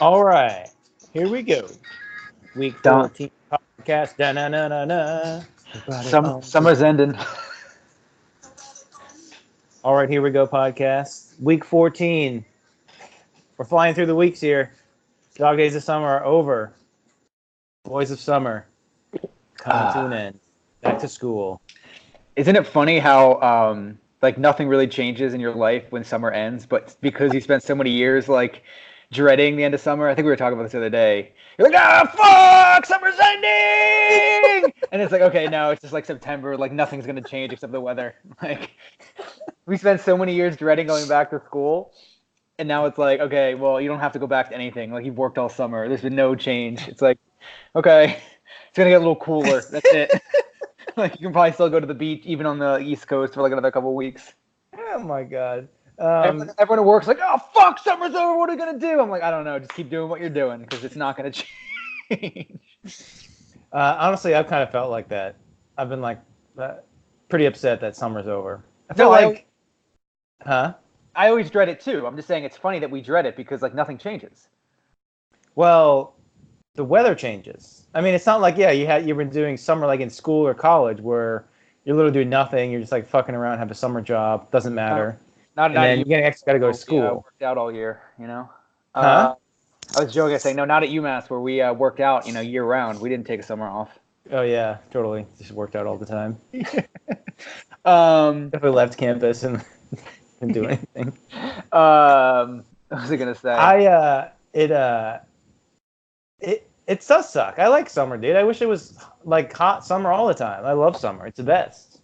All right, here we go. Week Done. 14 podcast. Da na na na na. Everybody on board. Summer's ending. All right, here we go. Podcast. Week 14. We're flying through the weeks here. Dog days of summer are over. Boys of summer coming to an end. Back to school. Isn't it funny how like nothing really changes in your life when summer ends, but because you spent so many years like dreading the end of summer? I think we were talking about this the other day. You're like, fuck, summer's ending, and it's like, okay, no, it's just like September. Like nothing's gonna change except the weather. Like we spent so many years dreading going back to school. And now it's like, okay, well, you don't have to go back to anything. Like you've worked all summer. There's been no change. It's like, okay, it's gonna get a little cooler. That's it. Like you can probably still go to the beach even on the East Coast for like another couple of weeks. Oh my god. Everyone at work's like, oh fuck, summer's over. What are we gonna do? I'm like, I don't know. Just keep doing what you're doing because it's not gonna change. Honestly, I've kind of felt like that. I've been like pretty upset that summer's over. I No, feel like, huh? I always dread it too. I'm just saying it's funny that we dread it because like nothing changes. Well, the weather changes. I mean, it's not like you've been doing summer like in school or college where you're literally doing nothing. You're just like fucking around, have a summer job, doesn't matter. Not then you got to go to school. Yeah, worked out all year, you know. Huh? I was joking, saying no, not at UMass where we worked out, year round. We didn't take a summer off. Oh yeah, totally. Just worked out all the time. If we left campus and didn't do anything. What was I gonna say? It does suck. I like summer, dude. I wish it was like hot summer all the time. I love summer. It's the best.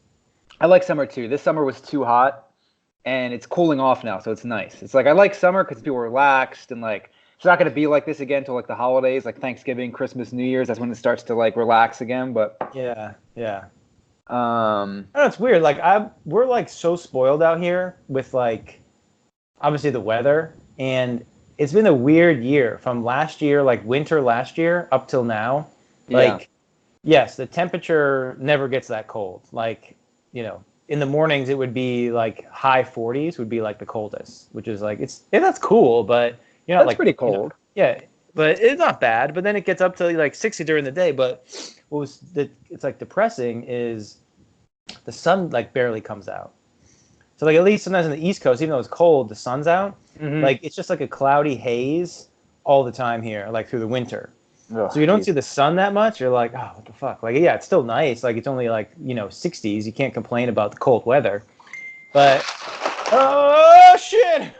I like summer too. This summer was too hot, and it's cooling off now, so it's nice. It's like I like summer because people are relaxed and like it's not gonna be like this again till like the holidays, like Thanksgiving, Christmas, New Year's. That's when it starts to like relax again. But yeah. I know, it's weird. Like we're like so spoiled out here with like obviously the weather, and it's been a weird year from last year, like winter last year up till now. Like, yes, the temperature never gets that cold. Like, in the mornings it would be like high 40s would be like the coldest, which is like that's cool, but that's like pretty cold. Yeah, but it's not bad. But then it gets up to like 60 during the day. But it's like depressing is the sun like barely comes out. So like at least sometimes on the East Coast, even though it's cold, the sun's out. Mm-hmm. Like it's just like a cloudy haze all the time here, like through the winter. Oh, so you don't see the sun that much. You're like, oh, what the fuck? Like, yeah, it's still nice. Like it's only like 60s. You can't complain about the cold weather. But oh shit!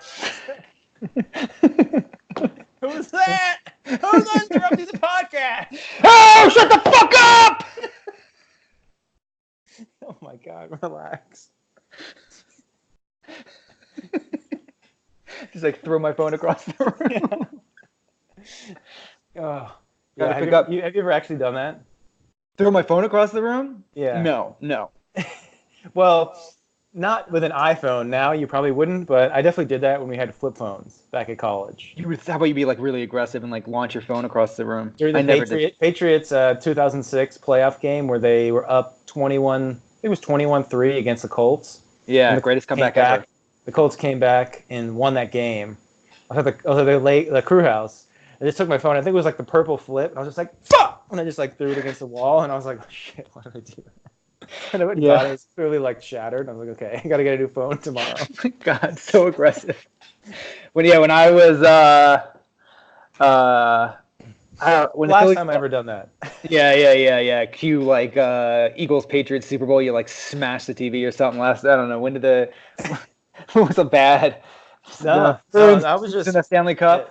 Who's that? Who's interrupting the podcast? Oh, shut the fuck up! Oh my god, relax. Just like throw my phone across the room. Oh, yeah. Have you ever actually done that? Throw my phone across the room? Yeah. No. Well, not with an iPhone. Now you probably wouldn't, but I definitely did that when we had flip phones back at college. How about you be like really aggressive and like launch your phone across the room? During the Patriots 2006 playoff game where they were up 21. I think it was 21-3 against the Colts. Yeah, the greatest comeback ever. The Colts came back and won that game. I was at the crew house. I just took my phone. I think it was like the purple flip. And I was just like, fuck! And I just like threw it against the wall. And I was like, oh, shit, what did I do? And I went and got it. It was clearly like shattered. I was like, okay, I got to get a new phone tomorrow. Oh my God, so aggressive. When I was last time I ever done that. Yeah. Cue like Eagles Patriots Super Bowl. You like smash the TV or something. I don't know. When did what was a bad? No, that was just in the Stanley Cup.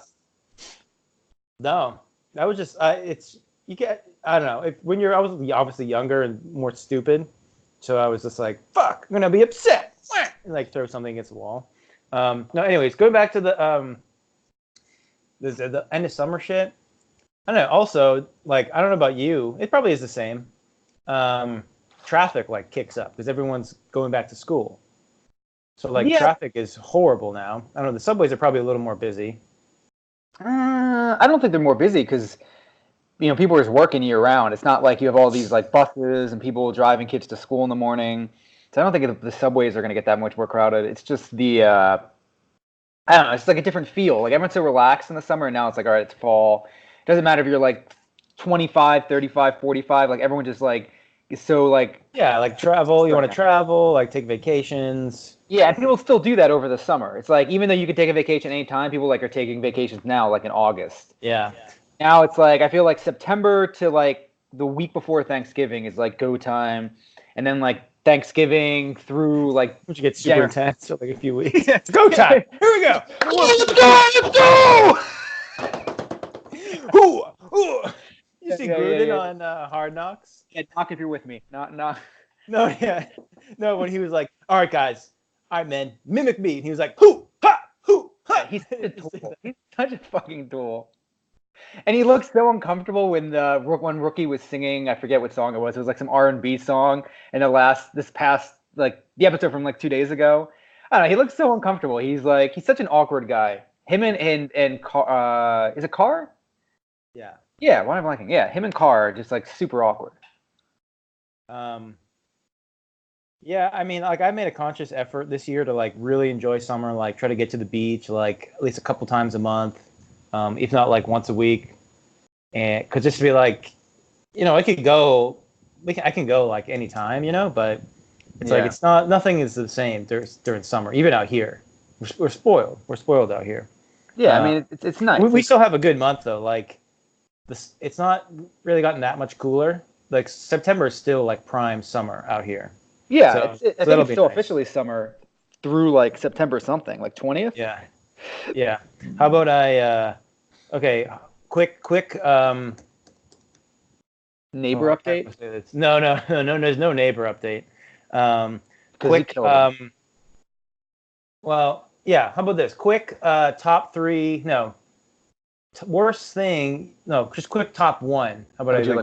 No, that was just you get. I don't know. I was obviously younger and more stupid, so I was just like, "Fuck, I'm gonna be upset," and like throw something against the wall. No, anyways, going back to the end of summer shit. I don't know. Also, like, I don't know about you. It probably is the same. Traffic like kicks up because everyone's going back to school. So like traffic is horrible now. I don't know. The subways are probably a little more busy. I don't think they're more busy because people are just working year round. It's not like you have all these like buses and people driving kids to school in the morning. So I don't think the subways are going to get that much more crowded. It's just the I don't know. It's like a different feel. Like everyone's so relaxed in the summer, and now it's like, all right, it's fall. It doesn't matter if you're like 25, 35, 45. Like everyone just like is so like Yeah, like travel. You right want to now. travel, like take vacations. Yeah, and people still do that over the summer. It's like even though you can take a vacation anytime, people like are taking vacations now, like in August. Yeah. Now it's like I feel like September to like the week before Thanksgiving is like go time, and then like Thanksgiving through like Which gets super January. intense for like a few weeks. It's go time. Here we go. Let's go! Ooh, ooh. You see Yeah, Gruden yeah. on Hard Knocks? Yeah, knock if you're with me. Not. No, yeah. No, when he was like, all right, guys. All right, man. Mimic me. And he was like, hoo, ha, hoo, ha. Yeah, he's such a tool. He's such a fucking tool. And he looked so uncomfortable when the one rookie was singing. I forget what song it was. It was like some R&B song. And this past like the episode from like 2 days ago. I don't know. He looks so uncomfortable. He's such an awkward guy. Him and Carr, is it Carr? Yeah. Yeah. Why am I blanking? Yeah, him and Carr are just like super awkward. Yeah, I mean, like I made a conscious effort this year to like really enjoy summer, like try to get to the beach like at least a couple times a month, if not like once a week, and could just be like, I could go, I can go like anytime, but it's like it's not nothing is the same during summer, even out here. We're spoiled. We're spoiled out here. Yeah, I mean it's nice. We still have a good month though. Like this, it's not really gotten that much cooler. Like September is still like prime summer out here. Yeah, So, I think it's still officially summer through like September something, like 20th. Yeah, yeah. How about okay, quick neighbor update? No, there's no neighbor update. Quick well, yeah, how about this? Quick top 3, worst thing, just quick top 1. How about how would you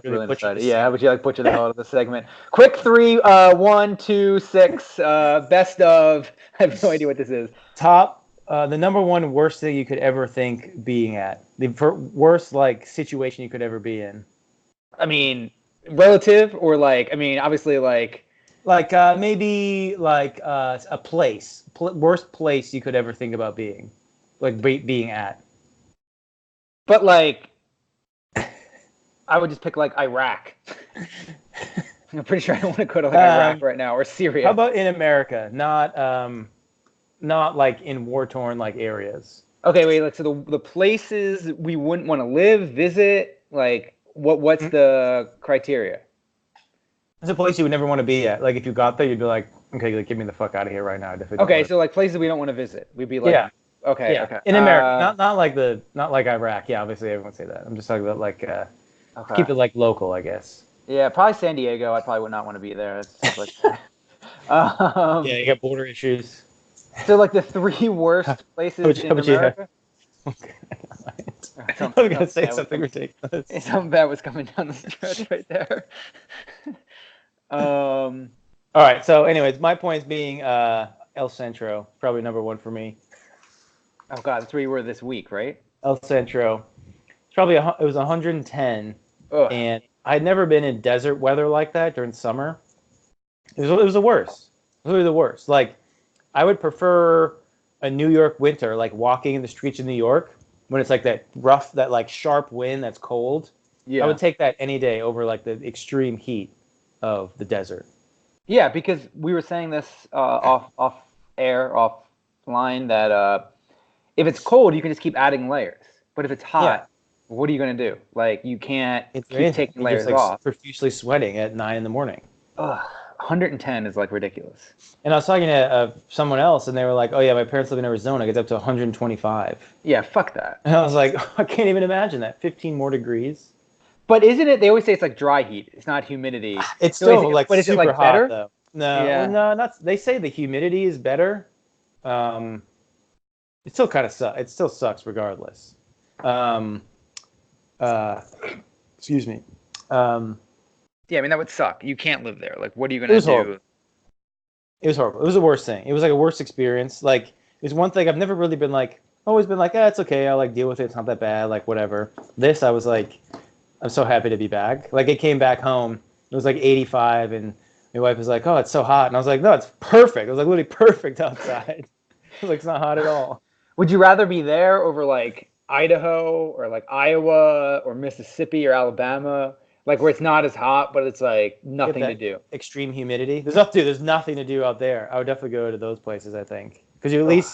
like butcher the hell out of the segment? Quick 3, 1, 2, 6, best of. I have no idea what this is. Top, the number 1 worst thing you could ever think being at. The worst like situation you could ever be in. I mean, relative or like, I mean, obviously like maybe like a place, worst place you could ever think about being, like being at. But like, I would just pick like Iraq. I'm pretty sure I don't want to go to like Iraq right now or Syria. How about in America? Not like in war-torn like areas. Okay, wait. Like, so the places we wouldn't want to live, visit, like what's the criteria? It's a place you would never want to be at. Like if you got there, you'd be like, okay, like, get me the fuck out of here right now. Okay, so like places we don't want to visit, we'd be like, yeah. Okay, yeah. okay. In America, not like Iraq. Yeah, obviously everyone would say that. I'm just talking about like keep it like local, I guess. Yeah, probably San Diego. I probably would not want to be there. It's just like, yeah, you got border issues. So like the 3 worst places in America. I'm gonna say something ridiculous. Something bad was coming down the stretch right there. All right. So, anyways, my points being El Centro, probably number 1 for me. Oh God, that's where you were this week, right? El Centro. It's probably it was 110, and I'd never been in desert weather like that during summer. It was the worst. It was really the worst. Like, I would prefer a New York winter, like walking in the streets of New York when it's like that rough, that like sharp wind that's cold. Yeah. I would take that any day over like the extreme heat of the desert. Yeah, because we were saying this offline that if it's cold, you can just keep adding layers. But if it's hot, what are you going to do? Like, you can't keep taking layers off. Profusely sweating at 9 a.m. 110 is like ridiculous. And I was talking to someone else, and they were like, "Oh yeah, my parents live in Arizona. It gets up to 125." Yeah, fuck that. And I was like, I can't even imagine that. 15 more degrees. But isn't it? They always say it's like dry heat. It's not humidity. It's still like but super is it like hot better? Though. No, no, not. They say the humidity is better. It still kind of sucks. It still sucks regardless. Excuse me. Yeah, I mean that would suck. You can't live there. Like, what are you gonna do? Horrible. It was horrible. It was the worst thing. It was like a worst experience. Like, it's one thing I've never really been like. Always been like, it's okay. I'll like deal with it. It's not that bad. Like whatever. This, I was like, I'm so happy to be back. Like, I came back home. It was like 85, and my wife was like, "Oh, it's so hot," and I was like, "No, it's perfect." It was like literally perfect outside. It was like, it's not hot at all. Would you rather be there over like Idaho or like Iowa or Mississippi or Alabama, like where it's not as hot, but it's like Get nothing to that do? extreme humidity. There's nothing to do out there. I would definitely go to those places, I think, because Ugh.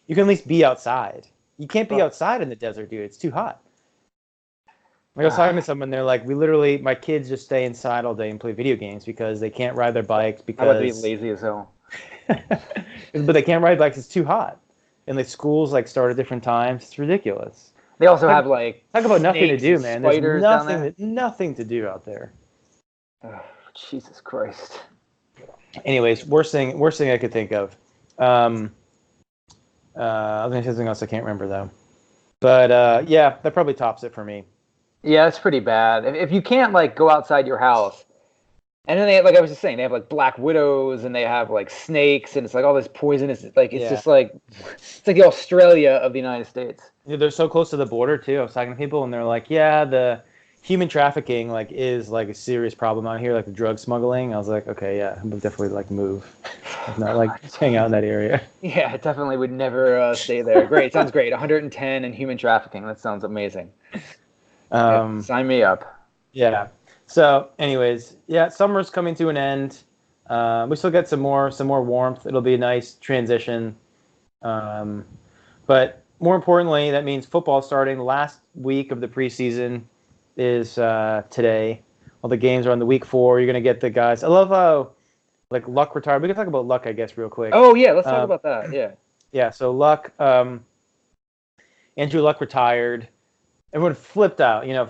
you can at least be outside. You can't be Ugh. outside in the desert, dude. It's too hot. Like I was talking to Ah, someone, they're like, my kids just stay inside all day and play video games because they can't ride their bikes how about to be because, lazy as hell? but they can't ride bikes. It's too hot, and the schools like start at different times. It's ridiculous. They also Talk, have like talk about nothing to snakes and do, man. There's spiders down there. nothing to do out there. Oh, Jesus Christ. Anyways, worst thing I could think of. I was gonna say something else I can't remember though. But yeah, that probably tops it for me. Yeah, it's pretty bad. If you can't like go outside your house, and then they like I was just saying, they have like black widows and they have like snakes and it's like all this poisonous. Like it's Yeah. just like it's like the Australia of the United States. Yeah, they're so close to the border too. I was talking to people and they're like, yeah, the human trafficking like is like a serious problem out here, like the drug smuggling. I was like, okay, yeah, I'm definitely like move, not like just hang out in that area. Yeah, I definitely would never stay there. Great, sounds great. 110 and human trafficking. That sounds amazing. Yeah, Um, sign me up. yeah. So, anyways, yeah, summer's coming to an end. We still get some more warmth. It'll be a nice transition. Um, but more importantly, that means football starting. The last week of the preseason is today. All the games are on the week 4. You're gonna get the guys. I love how like Luck retired. We can talk about Luck, I guess, real quick. Oh yeah, let's talk Um, about that. Yeah. yeah. So Luck, Andrew Luck retired. Everyone flipped out. You know,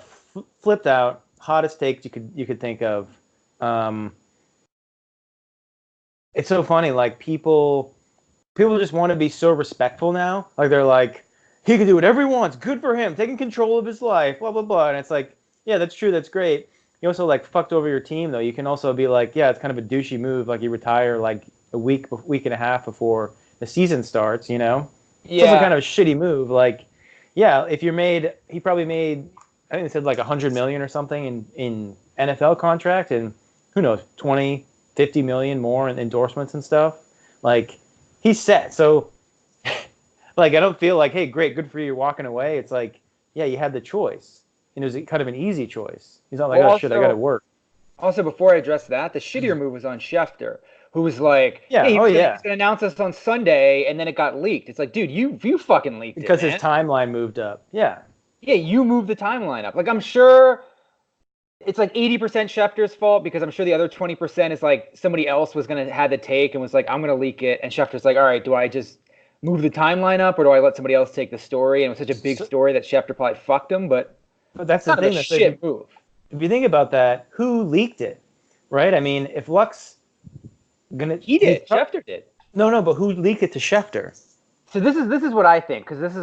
flipped out. Hottest take you could think of. Um, it's so funny. Like people just want to be so respectful now. Like they're like, he can do whatever he wants. Good for him. Taking control of his life. Blah blah blah. And it's like, yeah, that's true. That's great. You also like fucked over your team though. You can also be like, yeah, it's kind of a douchey move. Like you retire like a week and a half before the season starts. You know, it's also Yeah. kind of a shitty move. Like, yeah, if you're made, he probably made, I think it said like 100 million or something in NFL contract, and who knows, 20, 50 million more in endorsements and stuff. Like, he's set. So, like, I don't feel like, hey, great, good for you, you're walking away. It's like, yeah, you had the choice, and it was kind of an easy choice. He's not like, Well, oh shit, I got to work. also before I address that, the shittier move was on Schefter, who was like, Yeah, "Yeah, oh he's yeah, gonna announce us on Sunday," and then it got leaked. It's like, dude, you fucking leaked it, because his man. timeline moved up. Yeah, Yeah, you moved the timeline up. Like I'm sure it's like 80% Schefter's fault because I'm sure the other 20% is like somebody else was gonna have the take and was like, I'm gonna leak it, and Schefter's like, all right, do I just move the timeline up or do I let somebody else take the story? And it was such a big so, story that Schefter probably fucked him, but but that's it's the kind of thing. a That's shit move. if you think about that, who leaked it, right? I mean, if Luck's gonna, He did. Schefter did. no, but who leaked it to Schefter? So this is what I think because this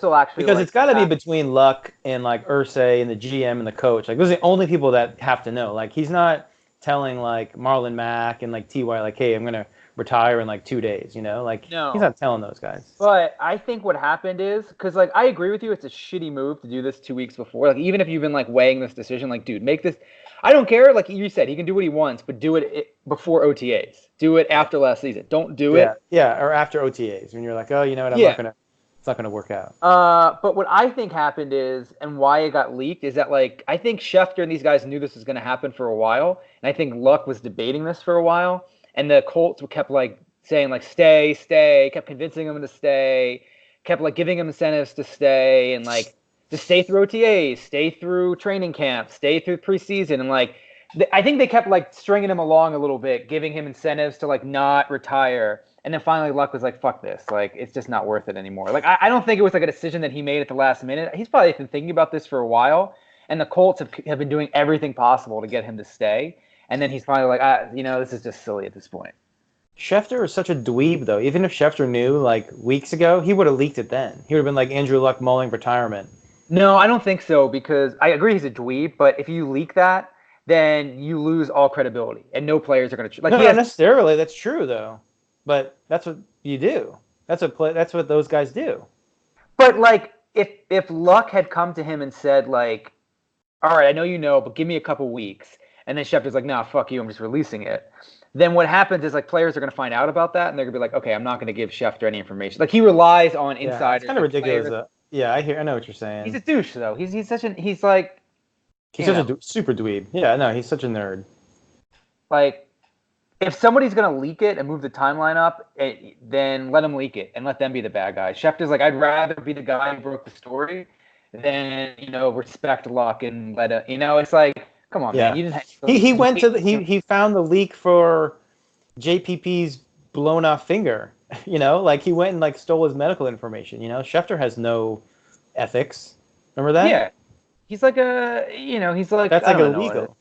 will actually Because like it's got to be between Luck and like Ursay and the GM and the coach. Like those are the only people that have to know. Like he's not telling like Marlon Mack and like Ty like, hey, I'm gonna retire in like 2 days. You know, like he's no. not telling those guys. But I think what happened is because like I agree with you, it's a shitty move to do this 2 weeks before. Like even if you've been like weighing this decision, like dude, make this. I don't care. Like you said, he can do what he wants, but do it before OTAs. Do it after last season. Don't do Yeah, it. yeah, or after OTAs when you're like, oh, you know what, Yeah. it's not gonna work out. But what I think happened is, and why it got leaked is that like I think Schefter and these guys knew this was going to happen for a while, and I think Luck was debating this for a while, and the Colts kept like saying like stay, stay, kept convincing him to stay, kept like giving him incentives to stay, and like to stay through OTAs, stay through training camp, stay through preseason, and like I think they kept like stringing him along a little bit, giving him incentives to like not retire. And then finally, Luck was like, "Fuck this! Like, it's just not worth it anymore." Like, I don't think it was like a decision that he made at the last minute. He's probably been thinking about this for a while, and the Colts have been doing everything possible to get him to stay. And then he's finally like, this is just silly at this point. Schefter is such a dweeb though. Even if Schefter knew like weeks ago, he would have leaked it then. He would have been like Andrew Luck mulling retirement. No, I don't think so because I agree he's a dweeb, but if you leak that, then you lose all credibility, and no players are going to like. No, not necessarily. That's true though. But that's what you do. That's what those guys do. But like, if Luck had come to him and said like, "All right, I know you know, but give me a couple weeks," and then Schefter's like, "Nah, fuck you, I'm just releasing it," then what happens is like players are going to find out about that and they're going to be like, okay, I'm not going to give Schefter any information. Like he relies on Yeah, insiders. it's kind of like, ridiculous. players. Yeah, I know what you're saying. He's a douche though. He's such an he's like He's such a super dweeb. Yeah, no, he's such a nerd. Like if somebody's going to leak it and move the timeline up, then let them leak it and let them be the bad guy. Schefter's like, I'd rather be the guy who broke the story than respect luck and let it. It's like. Come on, man. You didn't he went to he found the leak for JPP's blown off finger. Like he went and like stole his medical information. Schefter has no ethics. Remember that? Yeah. He's like he's like that's like illegal.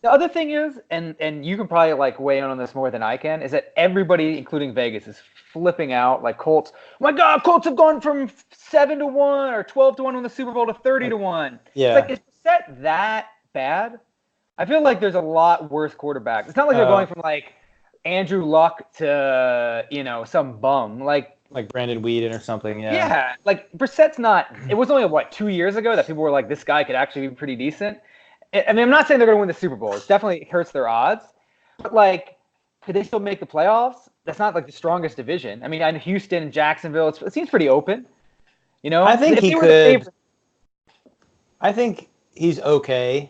The other thing is, and you can probably like weigh in on this more than I can, is that everybody, including Vegas, is flipping out like Colts. Oh my God, Colts have gone from 7-1 or 12-1 in the Super Bowl to 30-1. Yeah. It's like, is Brissett that bad? I feel like there's a lot worse quarterbacks. It's not like they're going from like Andrew Luck to some bum like Brandon Weeden or something. Yeah. Yeah, like Brissett's not. It was only 2 years ago that people were like, this guy could actually be pretty decent. I mean, I'm not saying they're going to win the Super Bowl. It definitely hurts their odds. But, could they still make the playoffs? That's not, the strongest division. I mean, in Houston and Jacksonville, it seems pretty open. I think he could. I think he's okay.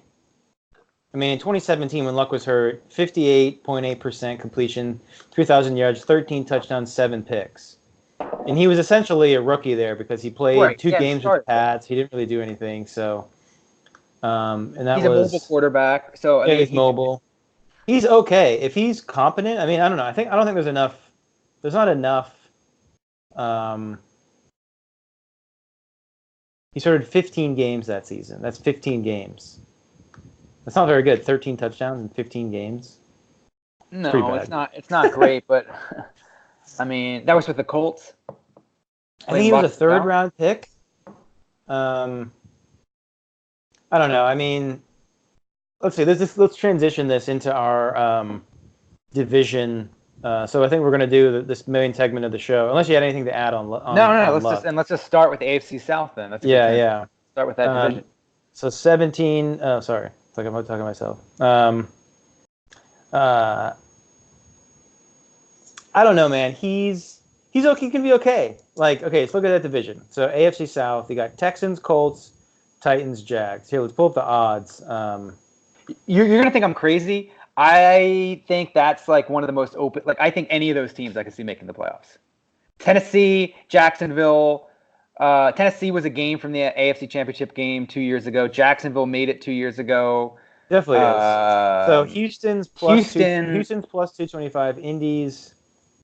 I mean, in 2017, when Luck was hurt, 58.8% completion, 3,000 yards, 13 touchdowns, 7 picks. And he was essentially a rookie there because he played 2 games with the Pats. He didn't really do anything, so... and that he's a mobile quarterback, so he's mobile. He's okay if he's competent. I mean, I don't know. I don't think there's enough. There's not enough. He started 15 games that season. That's 15 games. That's not very good. 13 touchdowns in 15 games. No, it's not. It's not great, but I mean, that was with the Colts. I think he was a third-round pick. I don't know. I mean, let's see. Let's transition this into our division. So I think we're going to do this main segment of the show. Unless you had anything to add on. No. Let's just start with the AFC South then. Yeah. Start with that division. So 17. Oh, sorry. It's like I'm talking to myself. I don't know, man. He's okay. He can be okay. Let's look at that division. So AFC South. You got Texans, Colts, Titans, Jags. Here, let's pull up the odds. You're going to think I'm crazy. I think that's one of the most open. I think any of those teams I could see making the playoffs. Tennessee, Jacksonville. Tennessee was a game from the AFC Championship game 2 years ago. Jacksonville made it 2 years ago. Definitely is. So Houston's plus 225. Indy's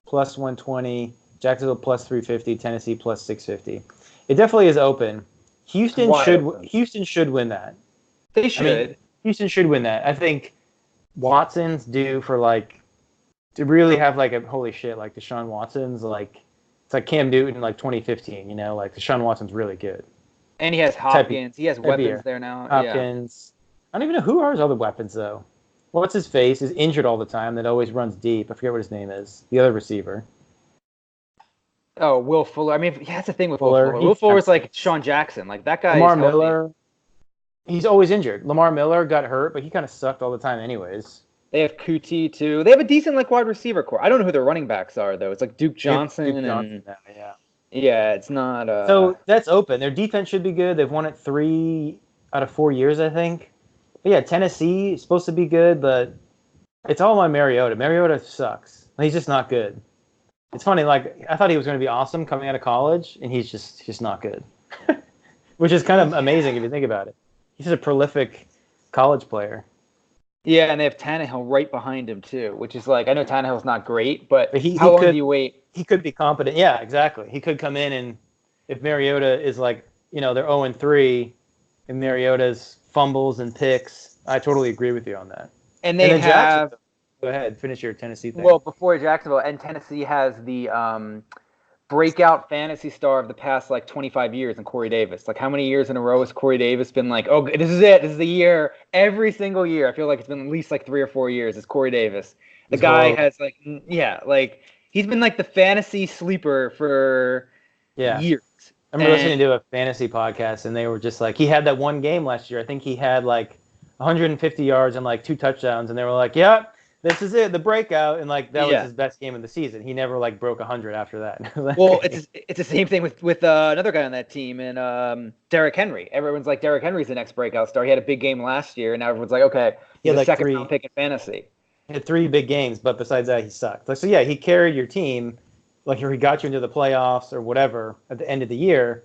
plus 120. Jacksonville plus 350. Tennessee plus 650. It definitely is open. Houston should win that. They should. I mean, Houston should win that. I think Watson's due for to really have a holy shit Deshaun Watson's it's like Cam Newton in 2015. Deshaun Watson's really good. And he has Hopkins. He has weapons there now. Hopkins. Yeah. I don't even know who are his other weapons though. What's his face? Is injured all the time. That always runs deep. I forget what his name is. The other receiver. Oh, Will Fuller. I mean, that's the thing with Will Fuller. Will Fuller's like Sean Jackson. That guy. Lamar Miller. He's always injured. Lamar Miller got hurt, but he kind of sucked all the time anyways. They have Kuti too. They have a decent wide receiver core. I don't know who their running backs are though. It's Duke Johnson. Duke Johnson now, yeah. Yeah, it's not. So that's open. Their defense should be good. They've won it 3 out of 4 years, I think. But yeah, Tennessee is supposed to be good, but it's all on Mariota. Mariota sucks. He's just not good. It's funny. I thought he was going to be awesome coming out of college, and he's just not good. Which is kind of amazing if you think about it. He's a prolific college player. Yeah, and they have Tannehill right behind him too, which is I know Tannehill's not great, but how long do you wait? He could be competent. Yeah, exactly. He could come in and if Mariota is they're 0-3 and Mariota's fumbles and picks, I totally agree with you on that. And they have. Go ahead, finish your Tennessee thing. Well, before Jacksonville, and Tennessee has the breakout fantasy star of the past 25 years in Corey Davis. How many years in a row has Corey Davis been oh, this is it. This is the year. Every single year. I feel like it's been at least 3 or 4 years. It's Corey Davis. The guy has he's been the fantasy sleeper for years. I remember listening to a fantasy podcast and they were just he had that one game last year. I think he had 150 yards and like 2 touchdowns, and they were like, "Yeah, this is it, the breakout," and like that was Yeah. his best game of the season. He never like broke 100 after that. Well, it's the same thing with another guy on that team, and Derrick Henry. Everyone's like, Derrick Henry's the next breakout star. He had a big game last year, and now everyone's like, okay, He he's had a like second three. round pick in fantasy. He had 3 big games, but besides that, he sucked. Like, so yeah, he carried your team, like he got you into the playoffs or whatever at the end of the year.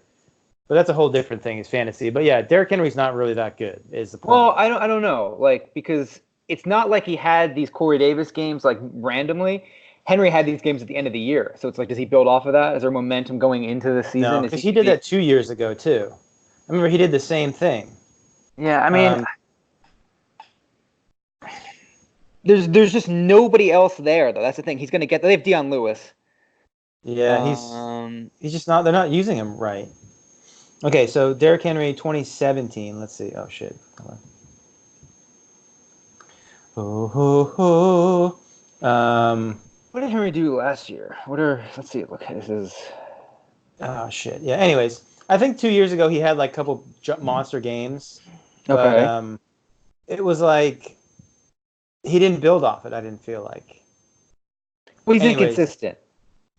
But that's a whole different thing, is fantasy. But yeah, Derrick Henry's not really that good, is the point. Well, I don't know, like, because it's not like he had these Corey Davis games like randomly. Henry had these games at the end of the year, so it's like, does he build off of that? Is there momentum going into the season? No, because he did that 2 years ago too. I remember he did the same thing. Yeah, I mean, there's just nobody else there though. That's the thing. He's going to get. They have Deion Lewis. Yeah, he's just not. They're not using him right. Okay, so Derrick Henry, 2017. Let's see. Oh shit. What did Henry do last year? Let's see. Look, this is. Oh shit. Yeah. Anyways, I think 2 years ago he had like a couple monster games. But, Okay. It was like he didn't build off it. I didn't feel like. Well, he's Anyways, inconsistent.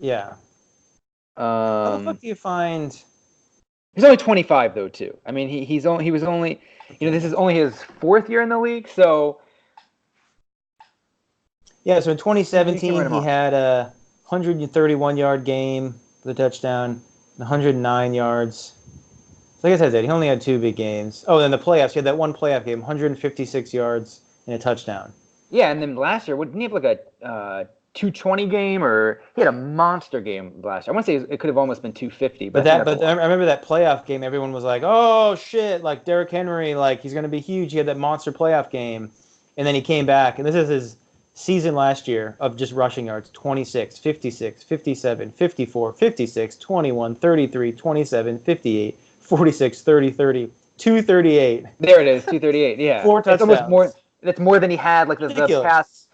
Yeah. How the fuck do you find? He's only 25 though, too. I mean, he was only, this is only his 4th year in the league, so. Yeah, so in 2017 he had a 131-yard game for the touchdown, 109 yards. So like I said, he only had 2 big games. Oh, then the playoffs, he had that one playoff game, 156 yards and a touchdown. Yeah, and then last year, didn't he have like a 220 game, or he had a monster game last year? I want to say it could have almost been 250. But I remember that playoff game. Everyone was like, "Oh shit! Like Derrick Henry, like he's gonna be huge." He had that monster playoff game, and then he came back, and this is his season last year of just rushing yards: 26, 56, 57, 54, 56, 21, 33, 27, 58, 46, 30, 30, 238. There it is, 238. Yeah, 4 touchdowns. That's almost more. That's more than he had like the past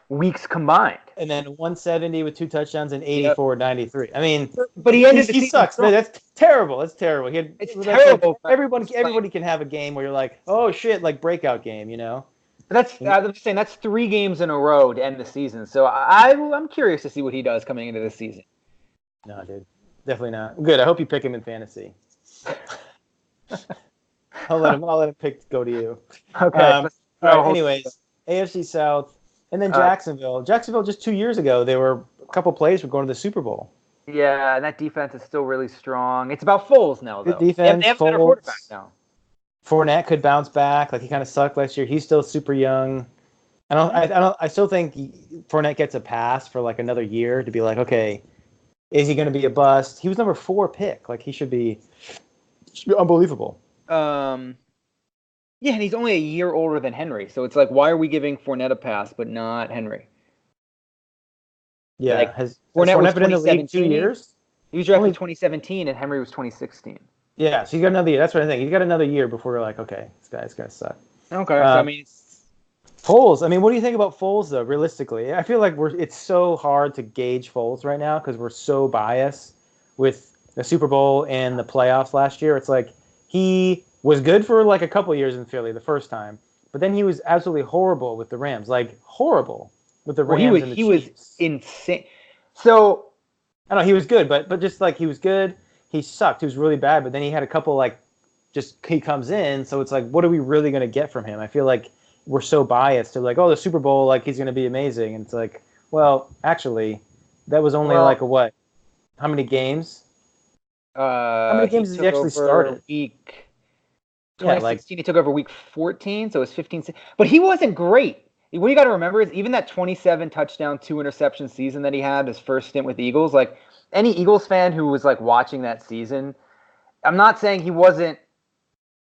weeks combined. And then 170 with 2 touchdowns and 84, 93. I mean, but he ended. He sucks. Man, that's terrible. That's terrible. It's terrible. Like, everybody can have a game where you're like, oh shit, like breakout game, I'm just saying that's 3 games in a row to end the season. So I'm curious to see what he does coming into this season. No, dude, definitely not. Good. I hope you pick him in fantasy. I'll let him go to you. Okay. All right, anyways, AFC South, and then Jacksonville. Jacksonville just 2 years ago, they were a couple plays for going to the Super Bowl. Yeah, and that defense is still really strong. It's about Foles now, though. Good defense. They have a better quarterback now. Fournette could bounce back. Like he kind of sucked last year. He's still super young. I still think Fournette gets a pass for like another year to be like, okay, is he going to be a bust? He was number 4 pick. Like he should be unbelievable. Yeah, and he's only a year older than Henry. So it's like, why are we giving Fournette a pass but not Henry? Yeah. Like, has Fournette been in the league 2 years? He was drafted in 2017 and Henry was 2016. Yeah, so he's got another year. That's what I think. He's got another year before we're like, okay, this guy's going to suck. Okay, so I mean... Foles. I mean, what do you think about Foles, though, realistically? I feel like it's so hard to gauge Foles right now because we're so biased with the Super Bowl and the playoffs last year. It's like he was good for like a couple years in Philly the first time, but then he was absolutely horrible with the Rams. Like, horrible with the Rams and the Chiefs. He was insane. So... I don't know, he was good, but just like he was good, he sucked. He was really bad, but then he had a couple he comes in, so it's like, what are we really going to get from him? I feel like we're so biased to like, oh, the Super Bowl, like he's going to be amazing. And it's like, well, actually, that was only what? How many games? How many games did he actually start? Week 2016, he took over week 14, so it was 15. But he wasn't great. What you got to remember is even that 27 touchdown, 2 interception season that he had, his first stint with the Eagles, like any Eagles fan who was like watching that season, I'm not saying he wasn't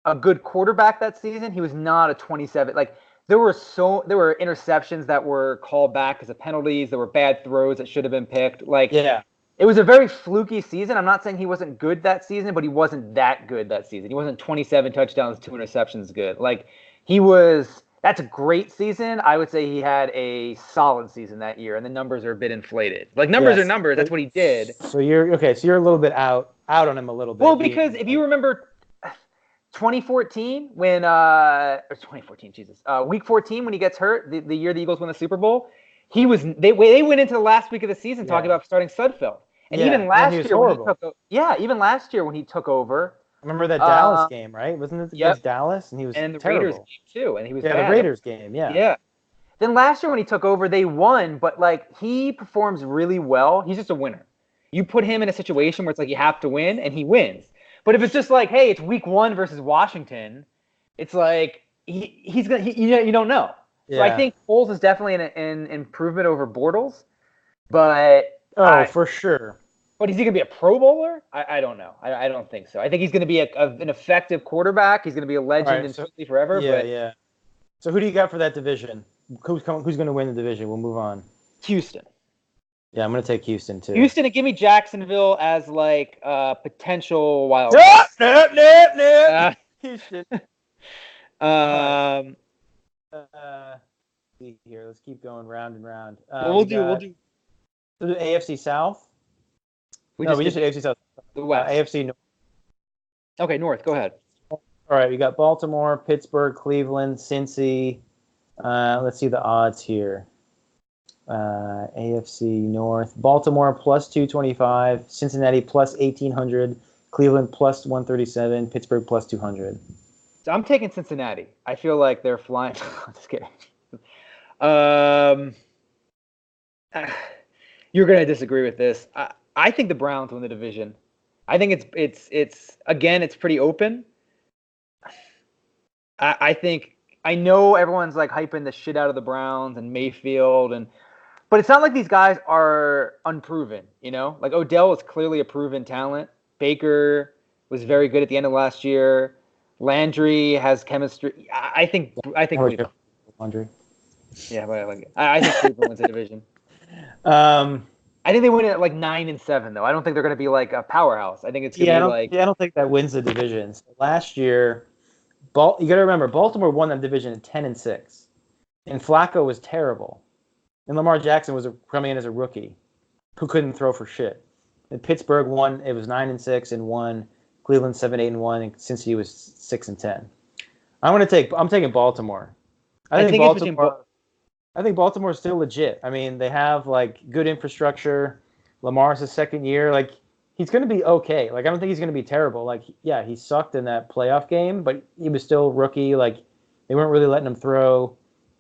a good quarterback that season. He was not a 27. Like there were interceptions that were called back because of penalties. There were bad throws that should have been picked. Like, yeah, it was a very fluky season. I'm not saying he wasn't good that season, but he wasn't that good that season. He wasn't 27 touchdowns, 2 interceptions good. Like he was. That's a great season. I would say he had a solid season that year, and the numbers are a bit inflated. Like numbers are numbers. That's what he did. So you're okay. So you're a little bit out on him a little bit. Well, because if you remember, 2014 when or 2014, Jesus, week 14 when he gets hurt, the year the Eagles won the Super Bowl, they went into the last week of the season talking about starting Sudfeld, and even and he last was year when horrible. even last year when he took over, Remember that Dallas game, right? Wasn't it against Dallas? And he was and the Raiders terrible. game too, and he was Yeah, bad. the Raiders game, Yeah. Then last year when he took over, they won, but like he performs really well. He's just a winner. You put him in a situation where it's like you have to win, and he wins. But if it's just like, hey, it's week 1 versus Washington, it's like he's gonna. You don't know. So I think Foles is definitely an improvement over Bortles, but for sure. But is he gonna be a Pro Bowler? I don't know. I don't think so. I think he's gonna be an effective quarterback. He's gonna be a legend in Philly forever. Yeah. So who do you got for that division? Who's going to win the division? We'll move on. Houston. Yeah, I'm going to take Houston too. Houston, and give me Jacksonville as like potential wild. No. Houston. See here. Let's keep going round and round. We'll do AFC South. We just did AFC South. The West. AFC North. Okay, North. Go ahead. All right, we got Baltimore, Pittsburgh, Cleveland, Cincy. Let's see the odds here. AFC North. Baltimore plus 225. Cincinnati plus 1,800. Cleveland plus 137. Pittsburgh plus 200. So I'm taking Cincinnati. I feel like they're flying. I'm just kidding. You're going to disagree with this. I think the Browns win the division. I think it's pretty open. I know everyone's like hyping the shit out of the Browns and Mayfield, but it's not like these guys are unproven, you know? Like Odell is clearly a proven talent. Baker was very good at the end of last year. Landry has chemistry. I think Cleveland. Landry. Yeah, but I think Cleveland wins the division. I think they win it at like 9-7 though. I don't think they're going to be like a powerhouse. I think it's going to be I don't think that wins the division. So last year, you got to remember Baltimore won that division at 10-6, and Flacco was terrible, and Lamar Jackson was coming in as a rookie who couldn't throw for shit. And Pittsburgh won. It was 9-6 and won. Cleveland 7-8-1, and since he was 6-10. I'm taking Baltimore. I think Baltimore is still legit. I mean, they have like good infrastructure. Lamar's his second year. Like he's going to be okay. Like I don't think he's going to be terrible. Like yeah, he sucked in that playoff game, but he was still rookie. Like they weren't really letting him throw.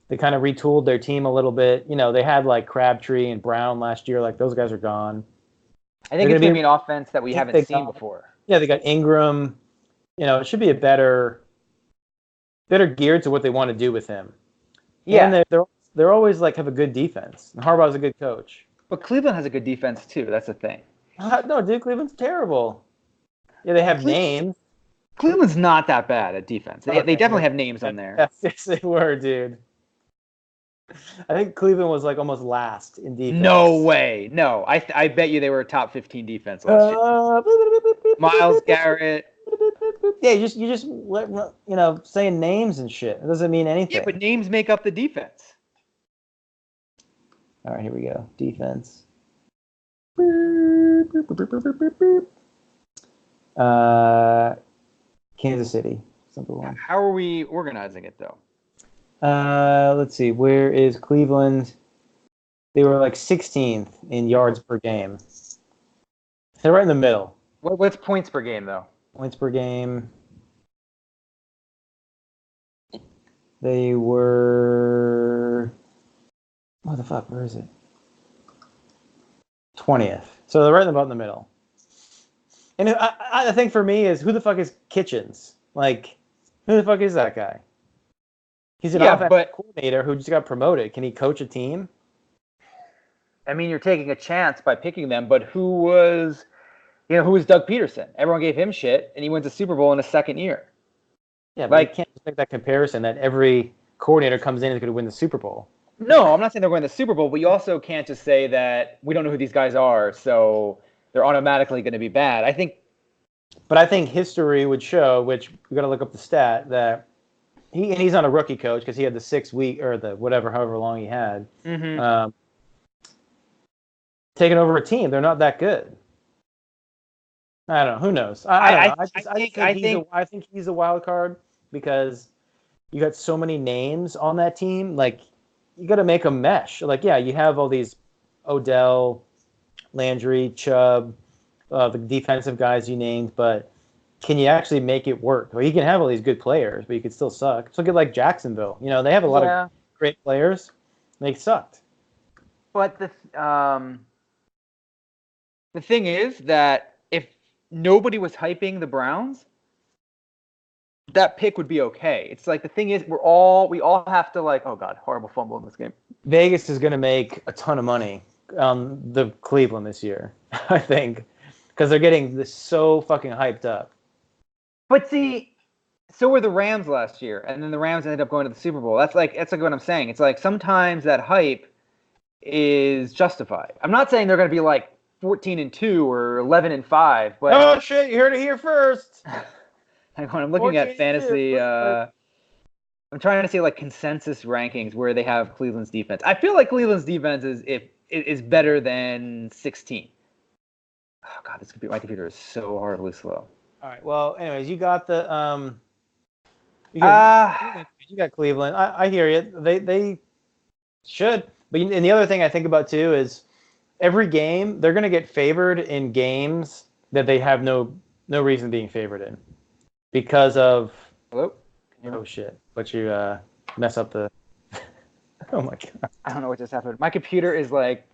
They kind of retooled their team a little bit. You know, they had like Crabtree and Brown last year. Like those guys are gone. I think it's going to be an offense that we haven't seen before. Yeah, they got Ingram. You know, it should be a better geared to what they want to do with him. Yeah, and they're always like have a good defense. And Harbaugh's a good coach. But Cleveland has a good defense too. That's the thing. No, dude, Cleveland's terrible. Yeah, they have names. Cleveland's not that bad at defense. They definitely have names on there. Yes, they were, dude. I think Cleveland was like almost last in defense. No way. No, I bet you they were a top 15 defense last year. Myles Garrett. Yeah, you just saying names and shit. It doesn't mean anything. Yeah, but names make up the defense. All right, here we go. Defense. Kansas City. How are we organizing it though? Let's see. Where is Cleveland? They were like 16th in yards per game. They're right in the middle. What's points per game though? Points per game. They were. What the fuck? Where is it? 20th. So they're right about in the middle. And I think for me is who the fuck is Kitchens? Like, who the fuck is that guy? He's an offensive coordinator who just got promoted. Can he coach a team? I mean, you're taking a chance by picking them, but who was Doug Peterson? Everyone gave him shit, and he wins a Super Bowl in his second year. Yeah, but you can't just make that comparison that every coordinator comes in and is going to win the Super Bowl. No, I'm not saying they're going to the Super Bowl, but you also can't just say that we don't know who these guys are, so they're automatically going to be bad. I think history would show, which we got to look up the stat, that he's not a rookie coach because he had the 6 week or the however long he had. Mm-hmm. Taking over a team, they're not that good. I don't know. Who knows? I don't know. I think he's a wild card because you got so many names on that team. Like, you got to make a mesh. Like, yeah, you have all these Odell, Landry, Chubb, the defensive guys you named, but can you actually make it work? Well, you can have all these good players, but you could still suck. Let's look at like Jacksonville. You know, they have a lot of Yeah, great players. They sucked. but the thing is that if nobody was hyping the Browns, that pick would be okay. It's like the thing is we all have to like, oh god, horrible fumble in this game. Vegas is going to make a ton of money on the Cleveland this year, I think, because they're getting this so fucking hyped up. But see, so were the Rams last year, and then the Rams ended up going to the Super Bowl. That's like what I'm saying. It's like sometimes that hype is justified. I'm not saying they're going to be like 14-2 or 11-5, but oh shit, you heard it here first. hang on, I'm looking at fantasy. I'm trying to see like consensus rankings where they have Cleveland's defense. I feel like Cleveland's defense is better than 16. Oh god, my computer is so horribly slow. All right. Well, anyways, you got the you got Cleveland. I hear you. They should. But and the other thing I think about too is every game they're going to get favored in games that they have no reason being favored in because of Hello? oh shit. But you mess up the oh my god. I don't know what just happened. My computer is like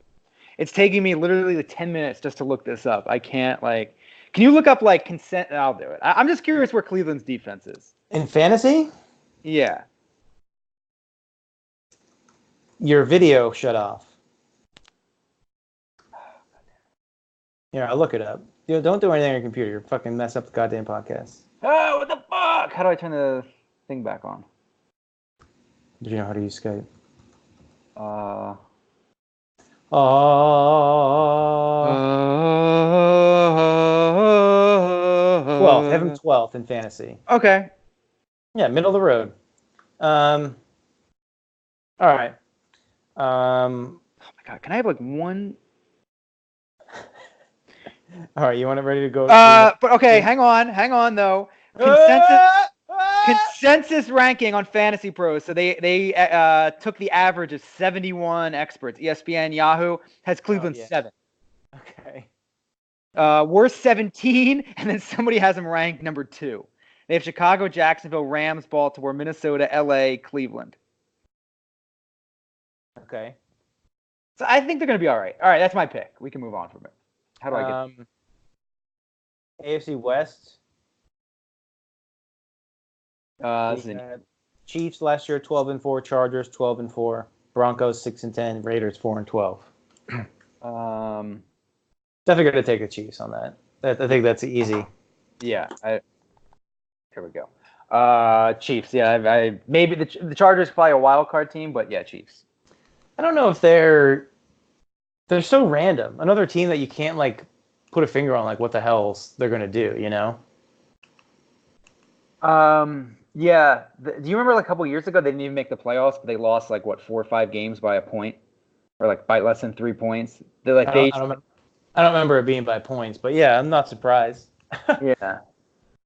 it's taking me literally like 10 minutes just to look this up. I can't like can you look up like consent? I'll do it. I'm just curious where Cleveland's defense is. In fantasy? Yeah. Your video shut off. Here, I'll look it up. Don't do anything on your computer. You're fucking mess up the goddamn podcast. Oh, what the fuck? How do I turn the thing back on? Do you know how to use Skype? Uh. Well, have him 12th in fantasy. Okay. Yeah, middle of the road. All right. Oh my god, can I have like one? All right, you want it ready to go? But okay, hang on though. Consensus ranking on Fantasy Pros. So they took the average of 71 experts. ESPN, Yahoo has Cleveland 7. Okay. We're 17, and then somebody has them ranked number 2. They have Chicago, Jacksonville, Rams, Baltimore, Minnesota, LA, Cleveland. Okay. So I think they're going to be all right. All right, that's my pick. We can move on from it. How do I get AFC West? Chiefs last year 12-4, Chargers 12-4, Broncos 6-10, Raiders 4-12. Definitely going to take the Chiefs on that. I think that's easy. Yeah. Here we go. Chiefs. Yeah. Maybe the Chargers probably a wild card team, but yeah, Chiefs. I don't know if they're so random. Another team that you can't like put a finger on, like what the hell they're going to do. You know. Yeah. Do you remember like a couple years ago they didn't even make the playoffs, but they lost like what 4 or 5 games by a point, or like by less than 3 points? They're like I don't remember it being by points, but yeah, I'm not surprised. Yeah.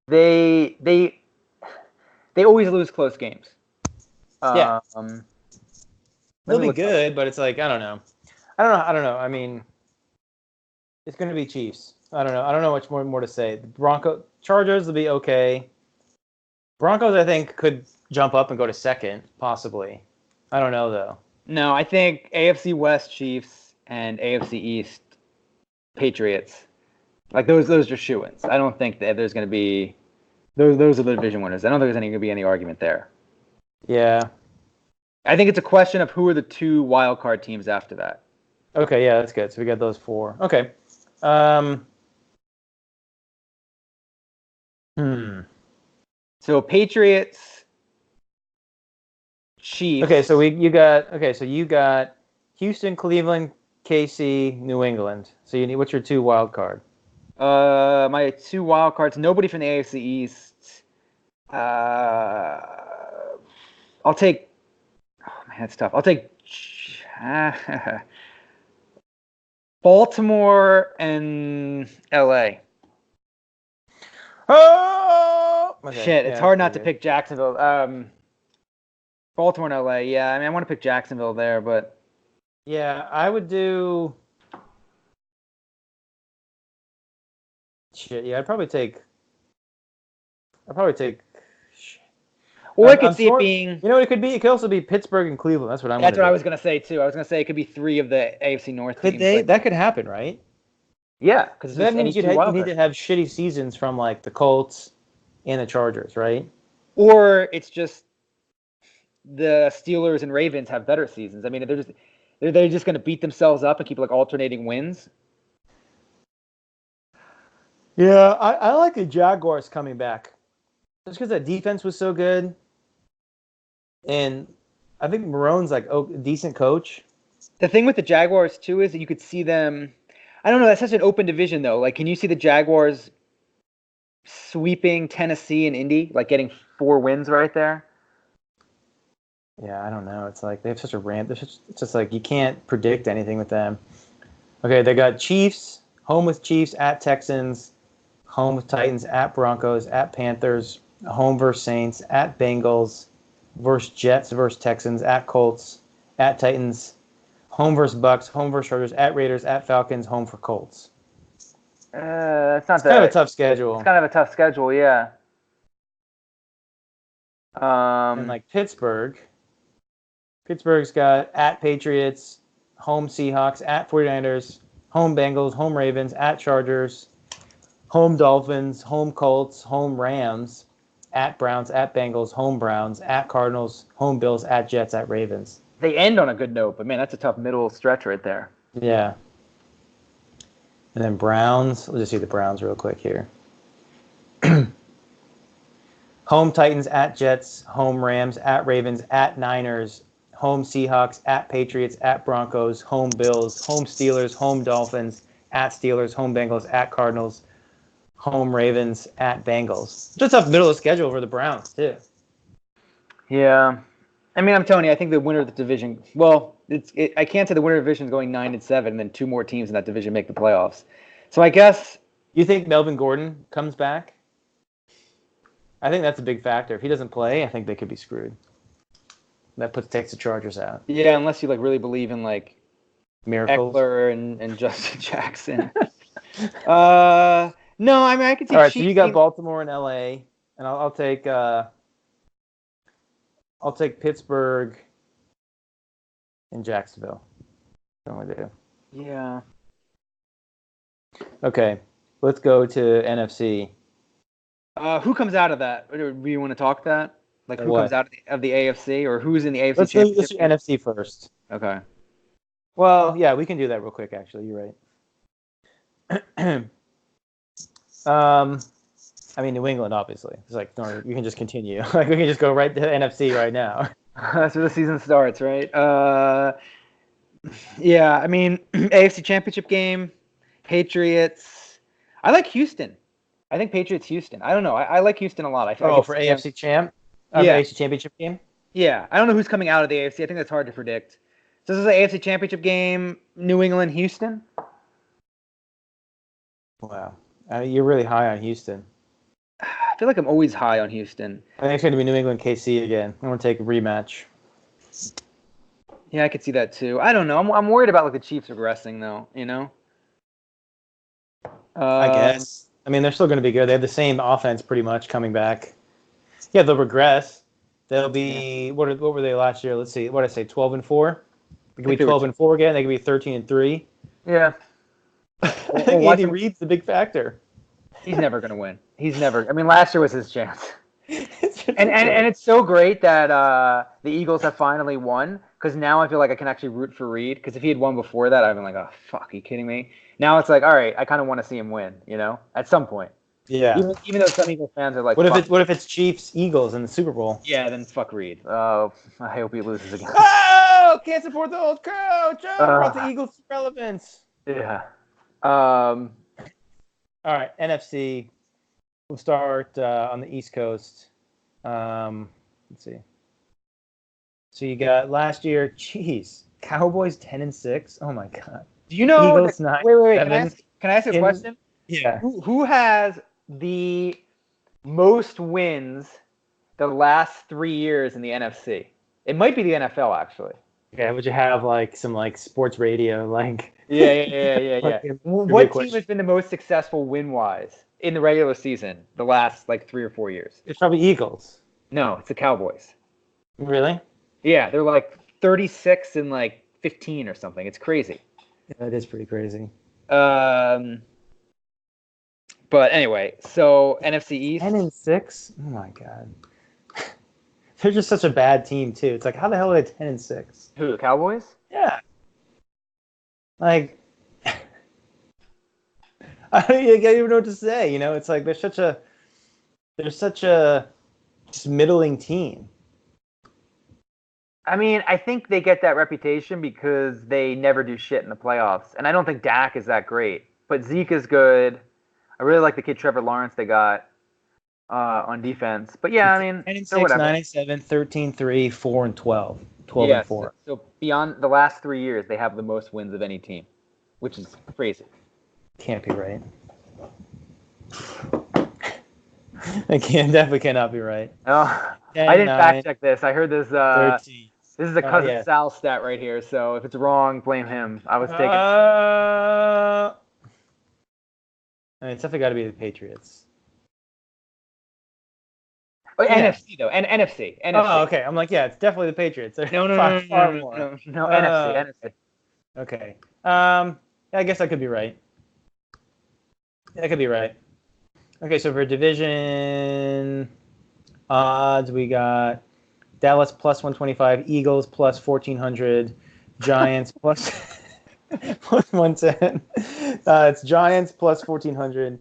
They always lose close games. Yeah. They'll be good, but it's like I don't know. I mean, it's going to be Chiefs. I don't know much more to say. The Chargers will be okay. Broncos, I think, could jump up and go to second, possibly. I don't know though. No, I think AFC West Chiefs and AFC East Patriots. Like those are shoo-ins. I don't think that there's going to be those are the division winners. I don't think there's going to be any argument there. Yeah. I think it's a question of who are the 2 wild card teams after that. Okay, yeah, that's good. So we got those 4. Okay. So Patriots, Chiefs. Okay, so you got Houston, Cleveland, KC, New England. So what's your 2 wild card? My 2 wild cards. Nobody from the AFC East. I'll take. Oh man, that's tough. I'll take Baltimore and LA. Oh, okay. Shit, it's Yeah, hard that's not to pretty pick Jacksonville. Baltimore and LA. Yeah, I mean, I want to pick Jacksonville there, but good. Yeah, I would do. Shit. Yeah, I'd probably take. Shit. or I could I'm see it torn. being. You know what it could be? It could also be Pittsburgh and Cleveland. That's what I'm That's gonna what I do. was gonna say too. I was gonna say it could be 3 of the AFC North Could teams. they? Like, That could happen, right? yeah, because it's That just any means 2 you wild need cards. to have shitty seasons from like the Colts and the Chargers, right? Or it's just the Steelers and Ravens have better seasons. I mean, they're just gonna beat themselves up and keep like alternating wins. Yeah, I like the Jaguars coming back. Just because that defense was so good, and I think Marone's like a decent coach. The thing with the Jaguars too is that you could see them. I don't know. That's such an open division though. Like, can you see the Jaguars sweeping Tennessee and Indy, like getting 4 wins right there? Yeah, I don't know. It's like they have such a ramp. It's just like you can't predict anything with them. Okay, they got Chiefs, home with Chiefs, at Texans, home with Titans, at Broncos, at Panthers, home versus Saints, at Bengals, versus Jets, versus Texans, at Colts, at Titans, home versus Bucks, home versus Chargers, at Raiders, at Falcons, home for Colts. It's not It's kind of a that. tough It's schedule. kind of a tough schedule, yeah. And like Pittsburgh's got at Patriots, home Seahawks, at 49ers, home Bengals, home Ravens, at Chargers, home Dolphins, home Colts, home Rams, at Browns, at Bengals, home Browns, at Cardinals, home Bills, at Jets, at Ravens. They end on a good note, but man, that's a tough middle stretch right there. Yeah. And then Browns, we'll just see the Browns real quick here. Home Titans, at Jets, home Rams, at Ravens, at Niners, home Seahawks, at Patriots, at Broncos, home Bills, home Steelers, home Dolphins, at Steelers, home Bengals, at Cardinals, home Ravens, at Bengals. Just tough middle of the schedule for the Browns, too. Yeah. I mean, I'm telling you, I think the winner of the division. Well, I can't say the winner of the division is going 9-7, and then 2 more teams in that division make the playoffs. So I guess. You think Melvin Gordon comes back? I think that's a big factor. If he doesn't play, I think they could be screwed. That takes the Chargers out. Yeah, unless you like really believe in like Miracles. Eckler and Justin Jackson. No, I mean I could see. All right, so Chiefs you got being, Baltimore and LA, and I'll take Pittsburgh and Jacksonville. That's what I do. Yeah. Okay, let's go to NFC. Who comes out of that? Do you want to talk that? Like who What? comes out of the AFC or who's in the AFC Let's do Championship? NFC first. Okay. Well, yeah, we can do that real quick. Actually, you're right. I mean, New England, obviously. It's like, no, you can just continue. Like, we can just go right to the NFC right now. That's where the season starts, right? Yeah, I mean, AFC Championship game, Patriots. I like Houston. I think Patriots Houston. I don't know. I like Houston a lot. I Oh, for AFC champ? Yeah. AFC Championship game? Yeah, I don't know who's coming out of the AFC. I think that's hard to predict. So this is the AFC Championship game, New England, Houston. Wow. You're really high on Houston. I feel like I'm always high on Houston. I think it's going to be New England KC again. I'm going to take a rematch. Yeah, I could see that too. I don't know. I'm worried about like the Chiefs regressing though. You know. I guess. I mean, they're still going to be good. They have the same offense pretty much coming back. Yeah, they'll regress. They'll be what were they last year? Let's see. What did I say? 12-4. They could be 12-4 again. They could be 13-3. Yeah. I think Andy Reid's the big factor. He's never going to win. He's never. I mean, last year was his chance. And it's so great that the Eagles have finally won because now I feel like I can actually root for Reid because if he had won before that, I'd been like, oh fuck, are you kidding me? Now it's like, all right, I kind of want to see him win, you know, at some point. Yeah. Even though some Eagles fans are like, what if it's Chiefs Eagles in the Super Bowl? Yeah, then fuck Reid. Oh, I hope he loses again. Oh, can't support the old coach. Oh, brought the Eagles to relevance. Yeah. All right, NFC. We'll start on the East Coast. Let's see. So you got last year, Cowboys 10-6. Oh my god. Do you know? Eagles 9. Wait. Can I ask you a question? Yeah. Who has the most wins the last 3 years in the NFC. It might be the NFL actually. Okay, would you have like some like sports radio like? Yeah. What team has been the most successful win-wise in the regular season the last like 3 or 4 years? It's probably Eagles. No, it's the Cowboys. Really? Yeah, they're like 36 and like 15 or something. It's crazy. Yeah, that is pretty crazy. But anyway, so NFC East. 10-6. Oh my god. They're just such a bad team too. It's like, how the hell are they 10-6? Who, the Cowboys? Yeah. Like, I don't even know what to say. You know, it's like they're such a just middling team. I mean, I think they get that reputation because they never do shit in the playoffs, and I don't think Dak is that great. But Zeke is good. I really like the kid Trevor Lawrence they got on defense. But yeah, I mean, 10-6, so whatever. 9-7, 13-3, 4-12, 12-4. So beyond the last 3 years, they have the most wins of any team, which is crazy. Can't be right. Definitely cannot be right. Oh, 10, I didn't 9, fact check this. I heard this. 13. This is a cousin Yeah. Sal stat right here. So if it's wrong, blame him. I was taking. I mean, it's definitely got to be the Patriots. Oh, Yeah. NFC though, and NFC. Oh, okay. I'm like, yeah, it's definitely the Patriots. They're No, far more. No, NFC. Okay. Yeah, I guess I could be right. That could be right. Okay, so for division odds, we got Dallas plus 125, Eagles plus 1400, Giants plus 110. It's Giants plus 1400,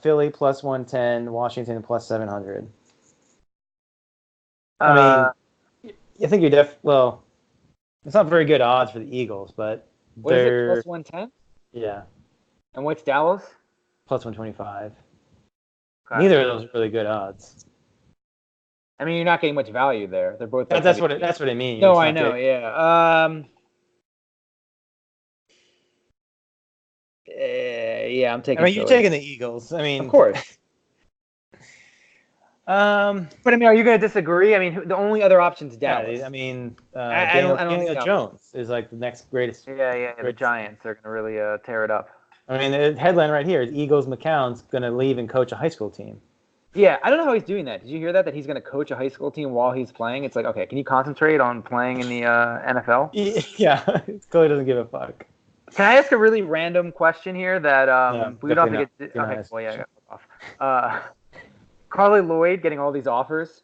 Philly plus 110, Washington plus 700. I mean, I think you're well, it's not very good odds for the Eagles, but what is it, plus 110? Yeah. And what's Dallas? Plus 125. Okay. Neither of those are really good odds. I mean, you're not getting much value there. They're both. That's what I mean. No, I know. Good. Yeah. Yeah, I'm taking. I mean, you're taking the Eagles. I mean, of course. But I mean, are you going to disagree? I mean, the only other option is Dallas. Yeah, I mean, I don't Daniel Jones is like the next greatest. Yeah. The Giants are going to really tear it up. I mean, the headline right here is Eagles McCown's going to leave and coach a high school team. Yeah, I don't know how he's doing that. Did you hear that? That he's going to coach a high school team while he's playing? It's like, okay, can you concentrate on playing in the NFL? Yeah, Clearly doesn't give a fuck. Can I ask a really random question here that we don't have to get? Okay, well, yeah, I got to fuck off. Carly Lloyd getting all these offers,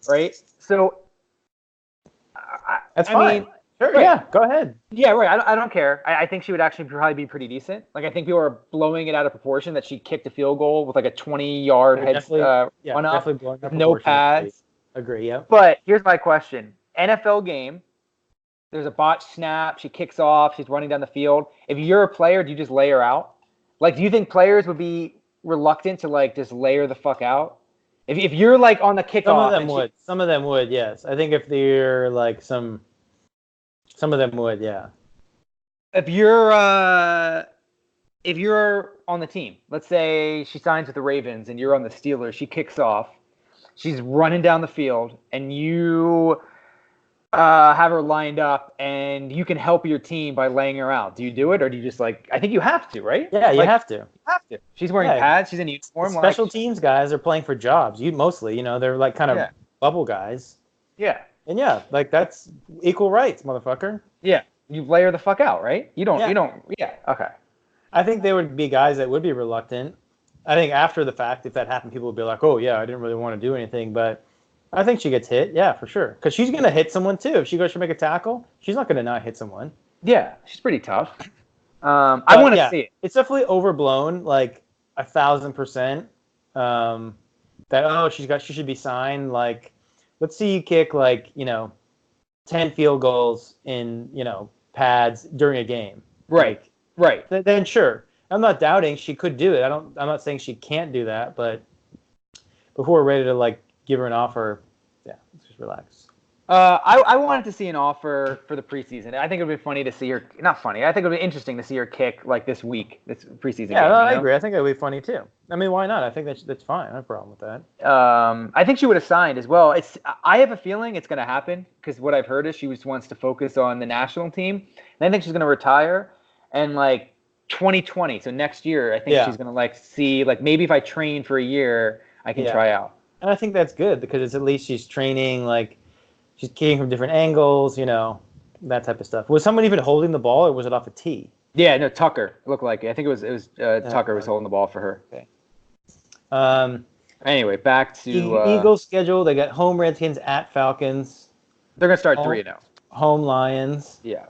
right? So, that's fine. Mean, sure, right. Yeah, go ahead. Yeah, right. I don't care. I think she would actually probably be pretty decent. Like, I think people are blowing it out of proportion that she kicked a field goal with like a 20-yard run up, with no pads. Agree, yeah. But here's my question. NFL game, there's a botched snap, she kicks off, she's running down the field. If you're a player, do you just lay her out? Like, do you think players would be reluctant to like just lay her the fuck out? If you're like on the kickoff, Some of them would, yes. I think if they're like some of them would, yeah. If you're on the team, let's say she signs with the Ravens and you're on the Steelers, she kicks off, she's running down the field, and you have her lined up, and you can help your team by laying her out. Do you do it, or do you just like? I think you have to, right? Yeah, you have to. You have to. She's wearing pads. She's in uniform. Special teams guys are playing for jobs. Mostly, they're like kind of bubble guys. Yeah. And yeah, like that's equal rights, motherfucker. Yeah, you lay her the fuck out, right? You don't. Yeah. Okay. I think there would be guys that would be reluctant. I think after the fact, if that happened, people would be like, "Oh yeah, I didn't really want to do anything," but I think she gets hit, yeah, for sure. Because she's going to hit someone, too. If she goes to make a tackle, she's not going to not hit someone. Yeah, she's pretty tough. I want to see it. It's definitely overblown, like 1,000%. That, she should be signed. Like, let's see you kick, 10 field goals in, pads during a game. Right, right. Then sure. I'm not doubting she could do it. I'm not saying she can't do that, but before we're ready to, give her an offer, yeah, let's just relax. I wanted to see an offer for the preseason. I think it would be funny to see her. Not funny. I think it would be interesting to see her kick like this week, this preseason Yeah, game. no, You I know. agree. I think that'd be funny too. I mean, why not? I think that's fine. No problem with that. I think she would have signed as well. I have a feeling it's going to happen because what I've heard is she just wants to focus on the national team, and I think she's going to retire, and like 2020, so next year, I think Yeah, she's going to like see like maybe if I train for a year, I can yeah, try out. and I think that's good because it's at least she's training, like she's kicking from different angles, that type of stuff. Was someone even holding the ball, or was it off a tee? Yeah, no, Tucker looked like it. I think it was Tucker was Okay. holding the ball for her. Okay. Um, Anyway, back to Eagles schedule. They got home Redskins at Falcons, they're going to start home, 3-0. home Lions. Yeah.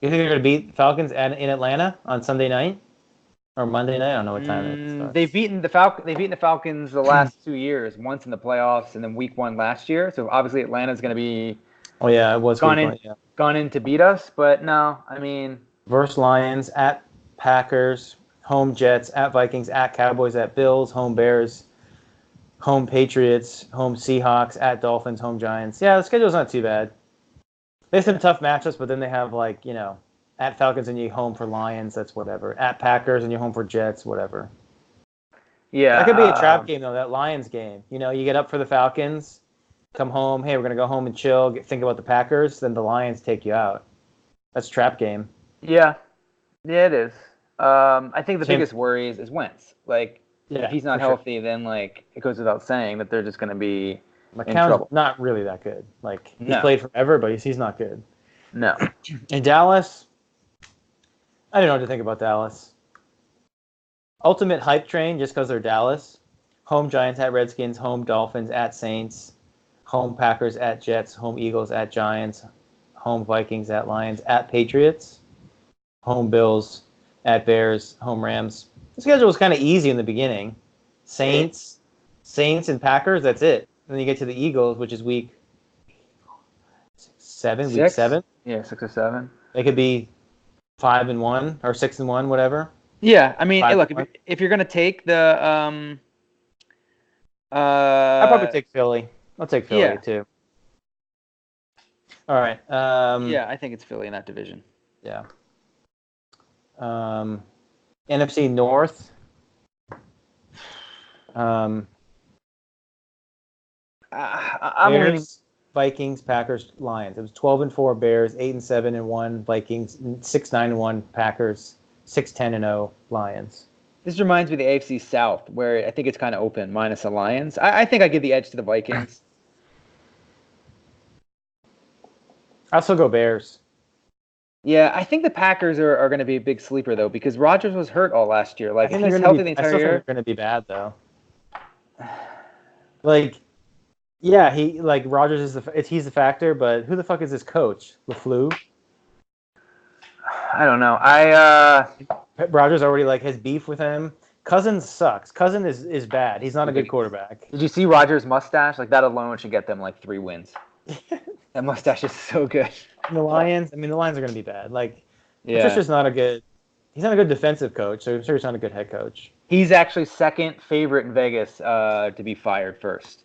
You think they're going to beat Falcons in Atlanta on Sunday night or Monday night? I don't know what time it They've starts. beaten the Falcons the last 2 years, once in the playoffs and then week 1 last year. So obviously Atlanta's going to be Oh yeah, it was gone week in one. Yeah. gone in to beat us, but no, I mean, Versus Lions at Packers, home Jets at Vikings, at Cowboys, at Bills, home Bears, home Patriots, home Seahawks, at Dolphins, home Giants. Yeah, the schedule's not too bad. They have some tough matchups, but then they have at Falcons and you home for Lions. That's whatever. At Packers and you're home for Jets. Whatever. yeah, That could be a trap game though. That Lions game. You get up for the Falcons, come home. Hey, we're gonna go home and chill. Think about the Packers. Then the Lions take you out. That's a trap game. yeah, yeah, it is. I think the Same. biggest worry is Wentz. Like, if Yeah, he's not for sure. healthy, then like it goes without saying that they're just going to be in McCown's trouble. not really that good. Like he's No, played forever, but he's not good. no. In Dallas, I don't know what to think about Dallas. Ultimate hype train just because they're Dallas. Home Giants at Redskins, home Dolphins at Saints, home Packers at Jets, home Eagles at Giants, home Vikings at Lions, at Patriots, home Bills at Bears, home Rams. The schedule was kind of easy in the beginning. Saints and Packers, that's it. And then you get to the Eagles, which is week 7, week Six? 7. Yeah, 6 or 7. They could be 5-1 or 6-1, whatever. Yeah, I mean, hey, Five look, and one. if you're gonna take the I'd probably take Philly. I'll take Philly yeah, too. All right. yeah, I think it's Philly in that division. Yeah. NFC North. I'm leaning. Bears, Vikings, Packers, Lions. It was 12-4 Bears, 8-7-1 Vikings, 6-9-1 Packers, 6-10-0 Lions. This reminds me of the AFC South, where I think it's kind of open, minus the Lions. I think I give the edge to the Vikings. I'll still go Bears. Yeah, I think the Packers are going to be a big sleeper though, because Rodgers was hurt all last year. I Like, if think they're he's going to healthy be. the I still entire think they're year, going to be bad though. Like, yeah, Rodgers he's the factor, but who the fuck is this coach? LaFleur? I don't know. Rodgers already has beef with him. Cousins sucks. Cousins is bad. He's not a good quarterback. Did you see Rodgers' mustache? Like, that alone should get them like 3 wins. That mustache is so good. And the Lions are going to be bad. Like, Yeah. Patricia's not a good. He's not a good defensive coach, so I'm sure he's not a good head coach. He's actually second favorite in Vegas to be fired first.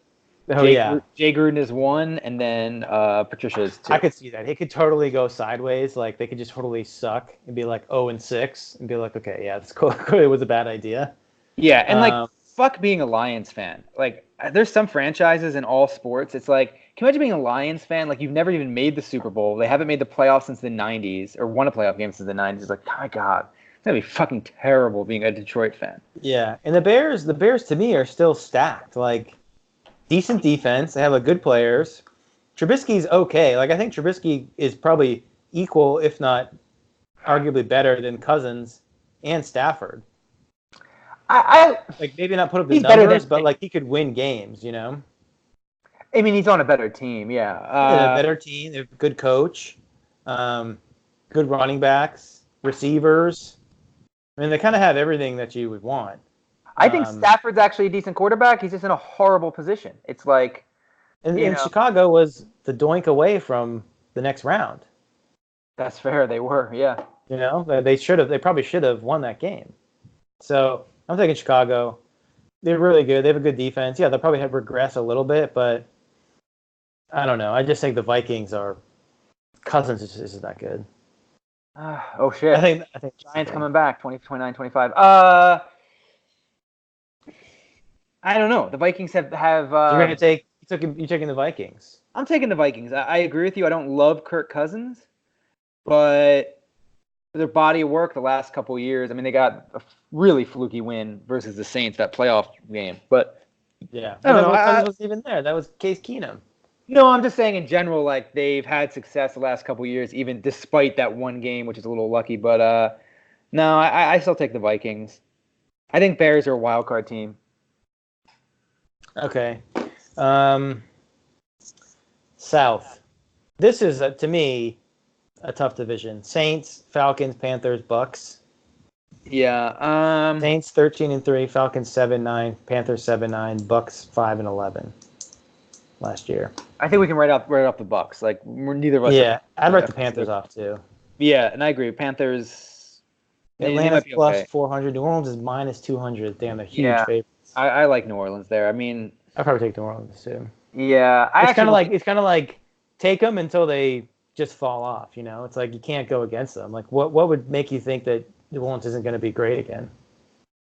Oh yeah, Jay Gruden is 1, and then Patricia is 2. I could see that. It could totally go sideways. Like they could just totally suck and be like 0-6 and be like, okay, yeah, this clearly was a bad idea. Yeah, and fuck being a Lions fan. Like, there's some franchises in all sports. It's like, can you imagine being a Lions fan? Like, you've never even made the Super Bowl. They haven't made the playoffs since the 90s, or won a playoff game since the 90s. It's like, my God, it's gonna be fucking terrible being a Detroit fan. Yeah, and the Bears to me are still stacked. Like decent defense. They have a good players. Trubisky's okay. Like I think Trubisky is probably equal, if not arguably better than Cousins and Stafford. I Like maybe not put up the He's better numbers, than- but like he could win games. I mean, he's on a better team, They have a better team. They have a good coach, good running backs, receivers. I mean, they kind of have everything that you would want. I think Stafford's actually a decent quarterback. He's just in a horrible position. It's like, And Chicago was the doink away from the next round. that's fair. They were, yeah. They probably should have won that game. So I'm thinking Chicago. They're really good. They have a good defense. Yeah, they'll probably regress a little bit, but I don't know. I just think the Vikings are Cousins is isn't that good. Oh shit! I think Giants coming back 2029, 25. I don't know. The Vikings have. You're gonna take you taking the Vikings. I'm taking the Vikings. I agree with you. I don't love Kirk Cousins, but their body of work the last couple of years. I mean, they got a really fluky win versus the Saints, that playoff game. But Yeah, I don't know. Cousins wasn't even there. That was Case Keenum. No, I'm just saying in general, like they've had success the last couple of years, even despite that one game, which is a little lucky. But no, I still take the Vikings. I think Bears are a wild card team. Okay. South. This is to me a tough division. Saints, Falcons, Panthers, Bucks. Yeah. Saints 13-3, Falcons 7-9, Panthers 7-9, Bucks 5-11 last year. I think we can write up the Bucks. Like neither of us. Yeah, I'd write the Panthers off too. Yeah, and I agree. Panthers. Atlanta's they plus okay. 400. New Orleans is minus 200. Damn, they're huge favorites. I like New Orleans there. I mean, I'd probably take New Orleans too. Yeah, it's kind of like take them until they just fall off. You know, it's like you can't go against them. Like what would make you think that New Orleans isn't going to be great again?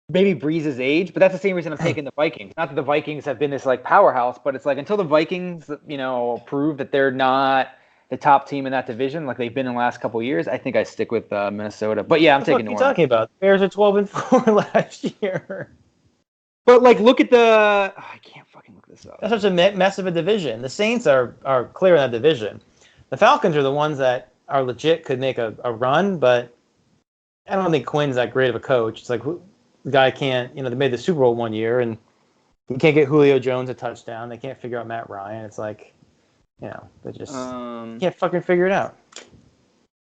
Maybe Breeze's age, but that's the same reason I'm taking the Vikings. Not that the Vikings have been this like powerhouse, but it's like until the Vikings, prove that they're not the top team in that division like they've been in the last couple of years, I think I stick with Minnesota. But yeah, I'm taking New Orleans. What are you talking about? The Bears are 12-4 last year. But like, look at the. I can't fucking look this up. That's such a mess of a division. The Saints are clear in that division. The Falcons are the ones that are legit, could make a run, but I don't think Quinn's that great of a coach. It's like the guy can't. They made the Super Bowl one year and you can't get Julio Jones a touchdown. They can't figure out Matt Ryan. It's like, they just can't fucking figure it out.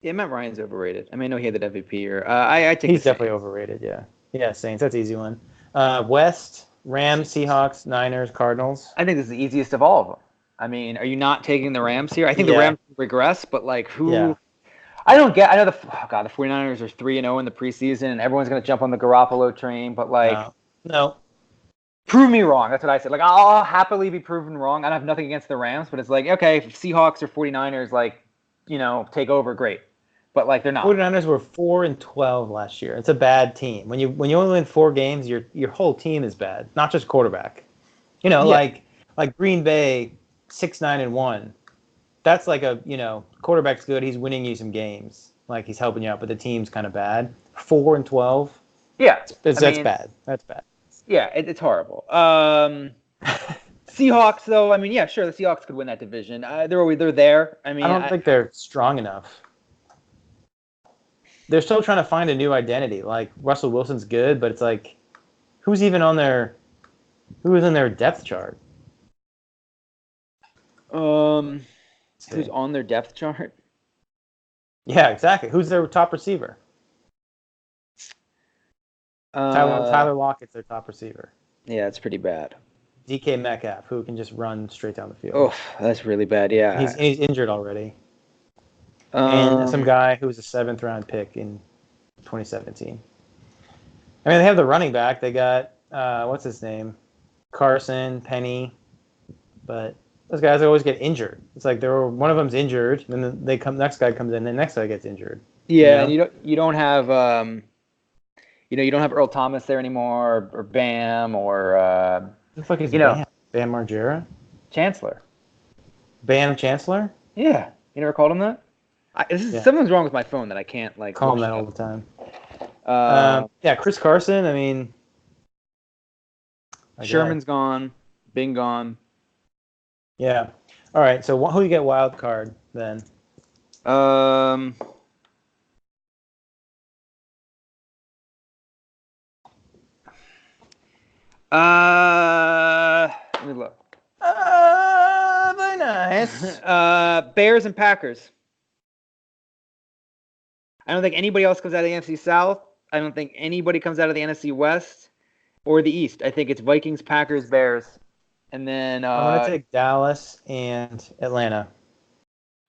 Yeah, Matt Ryan's overrated. I mean, I know he had that MVP year. I think he's definitely overrated. Yeah, Saints. That's an easy one. West, Rams, Seahawks, Niners, Cardinals. I think this is the easiest of all of them. I mean, are you not taking the Rams here? I think the Rams regress, but like who? Yeah. I don't get. I know the 49ers are 3-0 in the preseason, and everyone's going to jump on the Garoppolo train. But like, no. Prove me wrong. That's what I said. Like, I'll happily be proven wrong. I don't have nothing against the Rams, but it's like, okay, if Seahawks or 49ers, like, take over, great. But like, they're not. 49ers were 4-12 last year. It's a bad team. When you only win 4 games, your whole team is bad, not just quarterback. Like Green Bay, 6-9-1. That's like quarterback's good. He's winning you some games. Like he's helping you out, but the team's kind of bad. 4-12. Yeah, that's bad. That's bad. Yeah, it's horrible. Seahawks, though, I mean, yeah, sure, the Seahawks could win that division. They're there. I mean, I don't think they're strong enough. They're still trying to find a new identity. Like Russell Wilson's good, but it's like, who is in their depth chart? Who's on their depth chart? Yeah, exactly. Who's their top receiver? Tyler Lockett's their top receiver. Yeah, it's pretty bad. DK Metcalf, who can just run straight down the field. Oh, that's really bad. Yeah, he's injured already. And some guy who was a 7th round pick in 2017. I mean, they have the running back. They got what's his name, Carson, Penny, but those guys always get injured. It's like one of them's injured, and then next guy comes in, and the next guy gets injured. Yeah, and you don't have you don't have Earl Thomas there anymore, or Bam, or who the fuck is Bam? Bam Margera? Chancellor. Bam Chancellor? Yeah, you never called him that? Something's wrong with my phone that I can't like call him that all the time. Chris Carson. I mean, Sherman's gone, Bing gone. Yeah. All right. So who you get wild card then? Let me look. Very nice. Bears and Packers. I don't think anybody else comes out of the NFC South. I don't think anybody comes out of the NFC West or the East. I think it's Vikings, Packers, Bears. And then I'm going to take Dallas and Atlanta.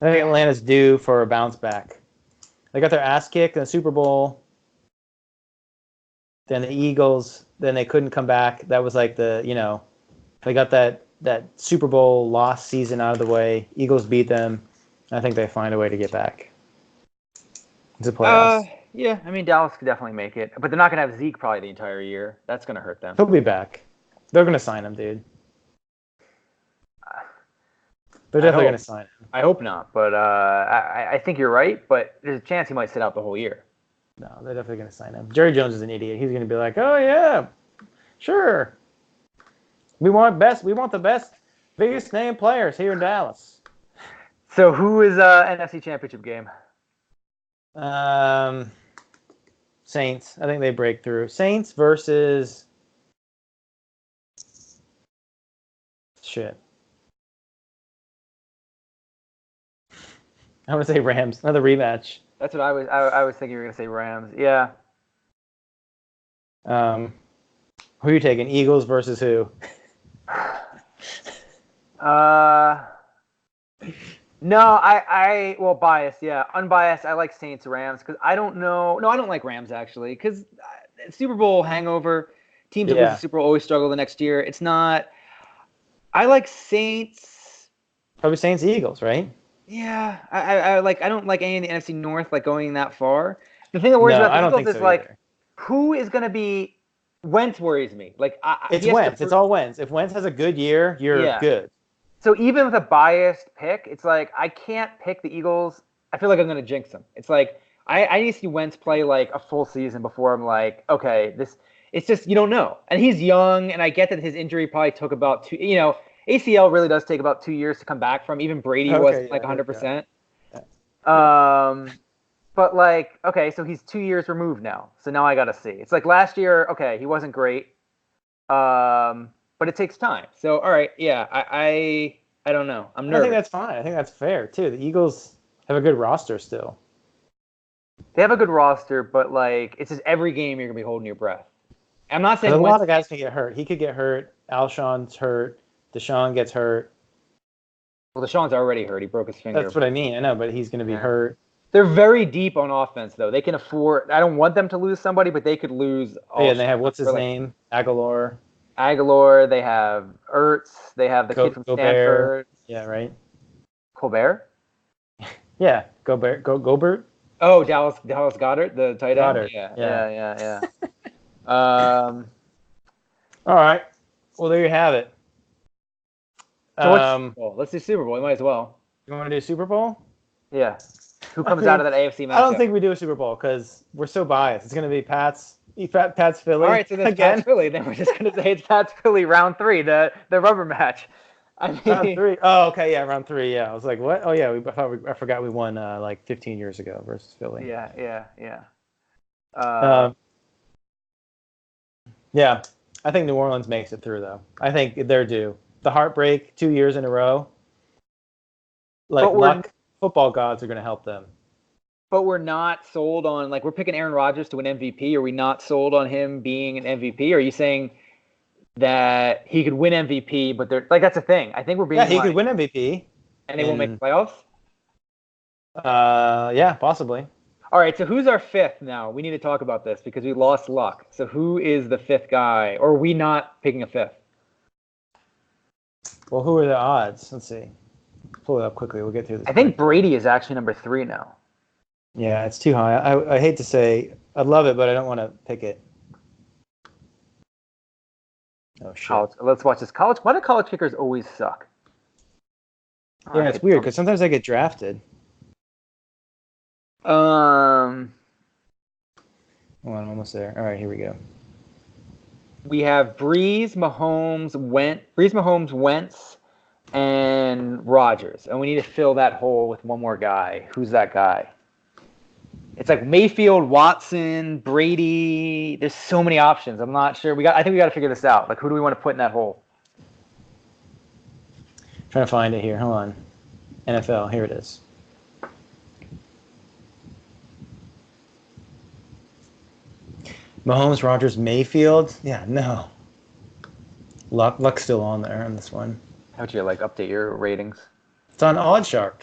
I think Atlanta's due for a bounce back. They got their ass kicked in the Super Bowl. Then the Eagles, then they couldn't come back. That was like they got that that Super Bowl lost season out of the way. Eagles beat them. I think they find a way to get back to playoffs. Yeah, I mean Dallas could definitely make it, but they're not gonna have Zeke probably the entire year. That's gonna hurt them. He'll be back. They're gonna sign him, dude. They're definitely gonna sign him. I hope not, but I think you're right. But there's a chance he might sit out the whole year. No, they're definitely gonna sign him. Jerry Jones is an idiot. He's gonna be like, "Oh yeah, sure. We want the best, biggest name players here in Dallas." So who is NFC Championship game? Saints. I think they break through. Saints versus shit. I want to say Rams. Another rematch. That's what I was thinking you were gonna say Rams. Yeah. Who are you taking? Eagles versus who? No, well, biased, yeah. Unbiased, I like Saints Rams because I don't know. No, I don't like Rams actually because Super Bowl hangover. Teams that lose the Super Bowl always struggle the next year. It's not. I like Saints. Probably Saints Eagles, right? Yeah, I don't like any of the NFC North like going that far. The thing that worries about the Eagles is like who is going to be. Wentz worries me. Like it's Wentz. It's all Wentz. If Wentz has a good year, you're good. So even with a biased pick, it's like I can't pick the Eagles. I feel like I'm going to jinx them. It's like I need to see Wentz play like a full season before I'm like, okay, this. It's just you don't know. And he's young, and I get that his injury probably took about 2. You know, ACL really does take about 2 years to come back from. Even Brady wasn't like 100%. But like, okay, so he's 2 years removed now. So now I got to see. It's like last year, okay, he wasn't great. But it takes time. So, all right, yeah, I don't know. I'm nervous. I think that's fine. I think that's fair, too. The Eagles have a good roster still. They have a good roster, but, like, it's just every game you're going to be holding your breath. I'm not saying a lot of guys can get hurt. He could get hurt. Alshon's hurt. Deshaun gets hurt. Well, Deshaun's already hurt. He broke his finger. That's what I mean. I know, but he's going to be hurt. They're very deep on offense, though. They can afford – I don't want them to lose somebody, but they could lose – and they have – what's his name? Aguilar. They have Ertz, they have the kid from Stanford. Yeah, right. Colbert? Yeah, Gobert. Oh, Dallas Goedert, the tight end? Goddard. Yeah. All right. Well, there you have it. So let's do Super Bowl. We might as well. You want to do Super Bowl? Yeah. Who comes out of that AFC matchup? I don't think we do a Super Bowl because we're so biased. It's going to be Pat's Philly. All right, so that's Pats Philly. Then we're just going to say it's Pats Philly round 3, the rubber match. Round 3. Oh, okay, yeah, round 3. Yeah, I was like, what? Oh, yeah, I forgot we won like 15 years ago versus Philly. Yeah. Yeah, I think New Orleans makes it through though. I think they're due. The heartbreak 2 years in a row. Like football gods are going to help them. But we're not sold on, like, we're picking Aaron Rodgers to win MVP. Are we not sold on him being an MVP? Or are you saying that he could win MVP, but they're like, that's a thing. I think we're being he could win MVP. And they won't make the playoffs? Yeah, possibly. All right, so who's our 5th now? We need to talk about this because we lost luck. So who is the 5th guy? Or are we not picking a 5th? Well, who are the odds? Let's see. Pull it up quickly. We'll get through this. I think Brady is actually number 3 now. Yeah, it's too high. I hate to say, I'd love it, but I don't want to pick it. Oh shit! Let's watch this. Why do college kickers always suck? Yeah, it's weird because sometimes they get drafted. Hold on, I'm almost there. All right, here we go. We have Breeze, Mahomes, Wentz, and Rodgers, and we need to fill that hole with one more guy. Who's that guy? It's like Mayfield, Watson, Brady. There's so many options. I'm not sure. I think we got to figure this out. Like, who do we want to put in that hole? Trying to find it here. Hold on. NFL. Here it is. Mahomes, Rodgers, Mayfield. Yeah, no. Luck's still on there on this one. How'd you update your ratings? It's on OddsShark.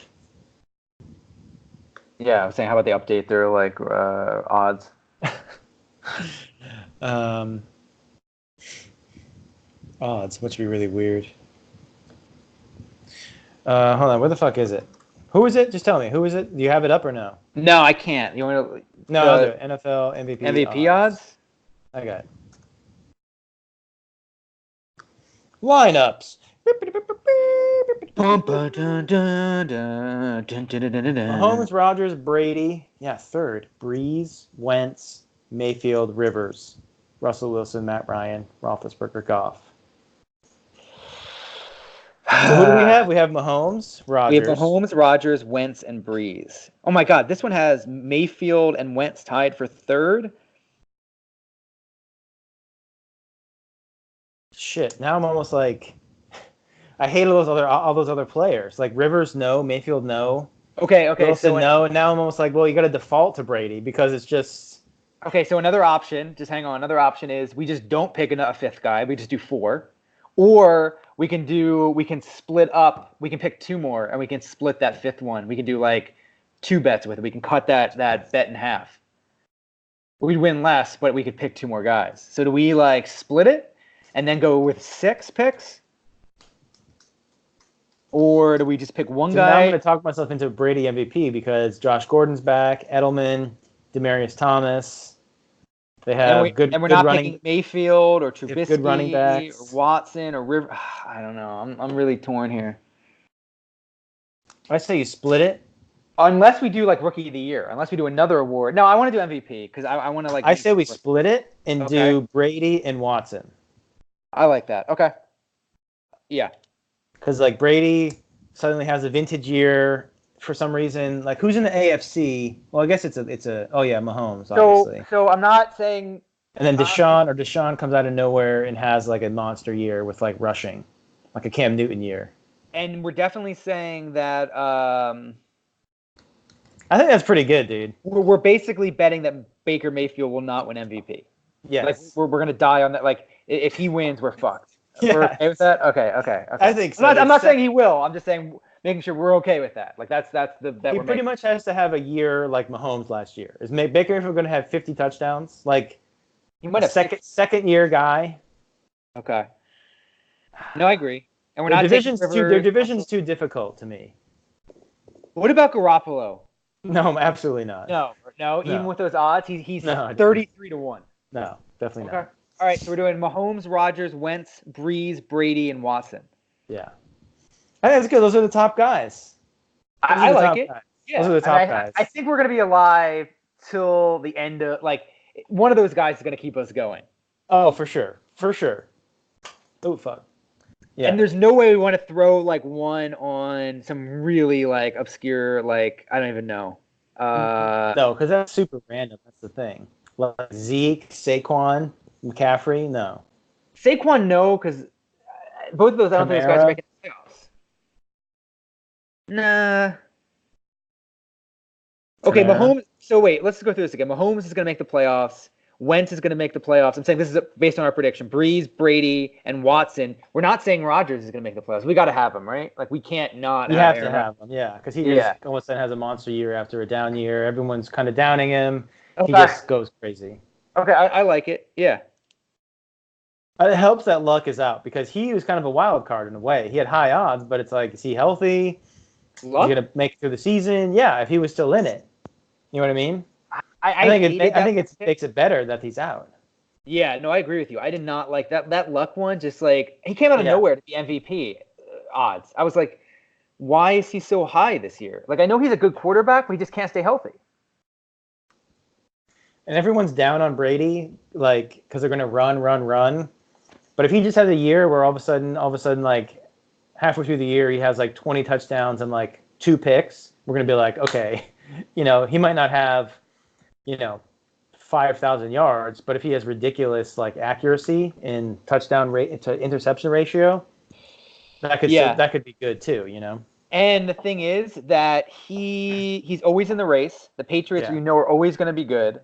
Yeah, I was saying, how about they update their odds? Odds, which would be really weird. Hold on. Where the fuck is it? Who is it? Just tell me. Who is it? Do you have it up or no? No, I can't. You want to No, I'll do it. NFL MVP, MVP odds. odds? I got it. Lineups. Mahomes, Rodgers, Brady. Yeah, third. Breeze, Wentz, Mayfield, Rivers, Russell Wilson, Matt Ryan, Roethlisberger, Goff. So who do we have? We have Mahomes, We have Rodgers. Mahomes, Rodgers, Wentz, and Breeze. Oh my God, this one has Mayfield and Wentz tied for third. Shit. Now I'm almost like, I hate all those other players. Like Rivers, no. Mayfield, no. Okay. Wilson, no. And now I'm almost like, well, you got to default to Brady because it's just. Okay, so another option, just hang on. Another option is we just don't pick a fifth guy. We just do 4. Or we can split up. We can pick 2 more and we can split that 5th one. We can do like 2 bets with it. We can cut that bet in half. We'd win less, but we could pick 2 more guys. So do we like split it and then go with 6 picks? Or do we just pick one guy? Now I'm going to talk myself into Brady MVP because Josh Gordon's back, Edelman, Demaryius Thomas. They have good not running, picking Mayfield or Trubisky good running backs. or Watson or River. I don't know. I'm really torn here. I say you split it. Unless we do like Rookie of the Year. Unless we do another award. No, I want to do MVP because I want to like. I say we split it and do Brady and Watson. I like that. Okay. Yeah. Because like Brady suddenly has a vintage year for some reason. Like who's in the AFC? Well, I guess it's a oh yeah, Mahomes obviously. So I'm not saying. And then Deshaun comes out of nowhere and has like a monster year with like rushing, like a Cam Newton year. And we're definitely saying that. I think that's pretty good, dude. We're basically betting that Baker Mayfield will not win MVP. Yes. Like we're gonna die on that. Like if he wins, we're fucked. Yeah. We're okay with that? Okay. I think so. I'm not saying he will. I'm just saying making sure we're okay with that. Like that's the bet. He pretty much has to have a year like Mahomes last year. Is Baker Mayfield going to have 50 touchdowns? Like he might have second year guy. Okay. No, I agree. And we're their not their division's too difficult to me. What about Garoppolo? No, absolutely not. No. Even with those odds, he's 33-1. No, definitely not. All right, so we're doing Mahomes, Rodgers, Wentz, Breeze, Brady, and Watson. Yeah. I think that's good. Those are the top guys. I like it. Yeah. Those are the top guys. I think we're going to be alive till the end of, like, one of those guys is going to keep us going. Oh, for sure. For sure. Oh, fuck. Yeah. And there's no way we want to throw, like, one on some really, like, obscure, like, I don't even know. No, because that's super random. That's the thing. Like Zeke, Saquon, McCaffrey, no. Saquon, no, because both of those, I don't think those guys are making the playoffs. Nah. Okay, Mahomes. So wait, let's go through this again. Mahomes is going to make the playoffs. Wentz is going to make the playoffs. I'm saying this is based on our prediction. Breeze, Brady, and Watson. We're not saying Rodgers is going to make the playoffs. We got to have him, right? Like we can't not. You have to have him, yeah, because he just all of a sudden has a monster year after a down year. Everyone's kind of downing him. Okay. He just goes crazy. Okay, I like it. Yeah. It helps that Luck is out because he was kind of a wild card in a way. He had high odds, but it's like, is he healthy? Luck? Is he going to make it through the season? Yeah, if he was still in it. You know what I mean? I think it makes it better that he's out. Yeah, no, I agree with you. I did not like that. That Luck one, just like, he came out of nowhere to be MVP odds. I was like, why is he so high this year? Like, I know he's a good quarterback, but he just can't stay healthy. And everyone's down on Brady, like, because they're going to run. But if he just has a year where all of a sudden, like, halfway through the year, he has, like, 20 touchdowns and, like, 2 picks, we're going to be like, okay, he might not have, 5,000 yards, but if he has ridiculous, like, accuracy in touchdown rate to interception ratio, that could be good, too, And the thing is that he's always in the race. The Patriots, are always going to be good.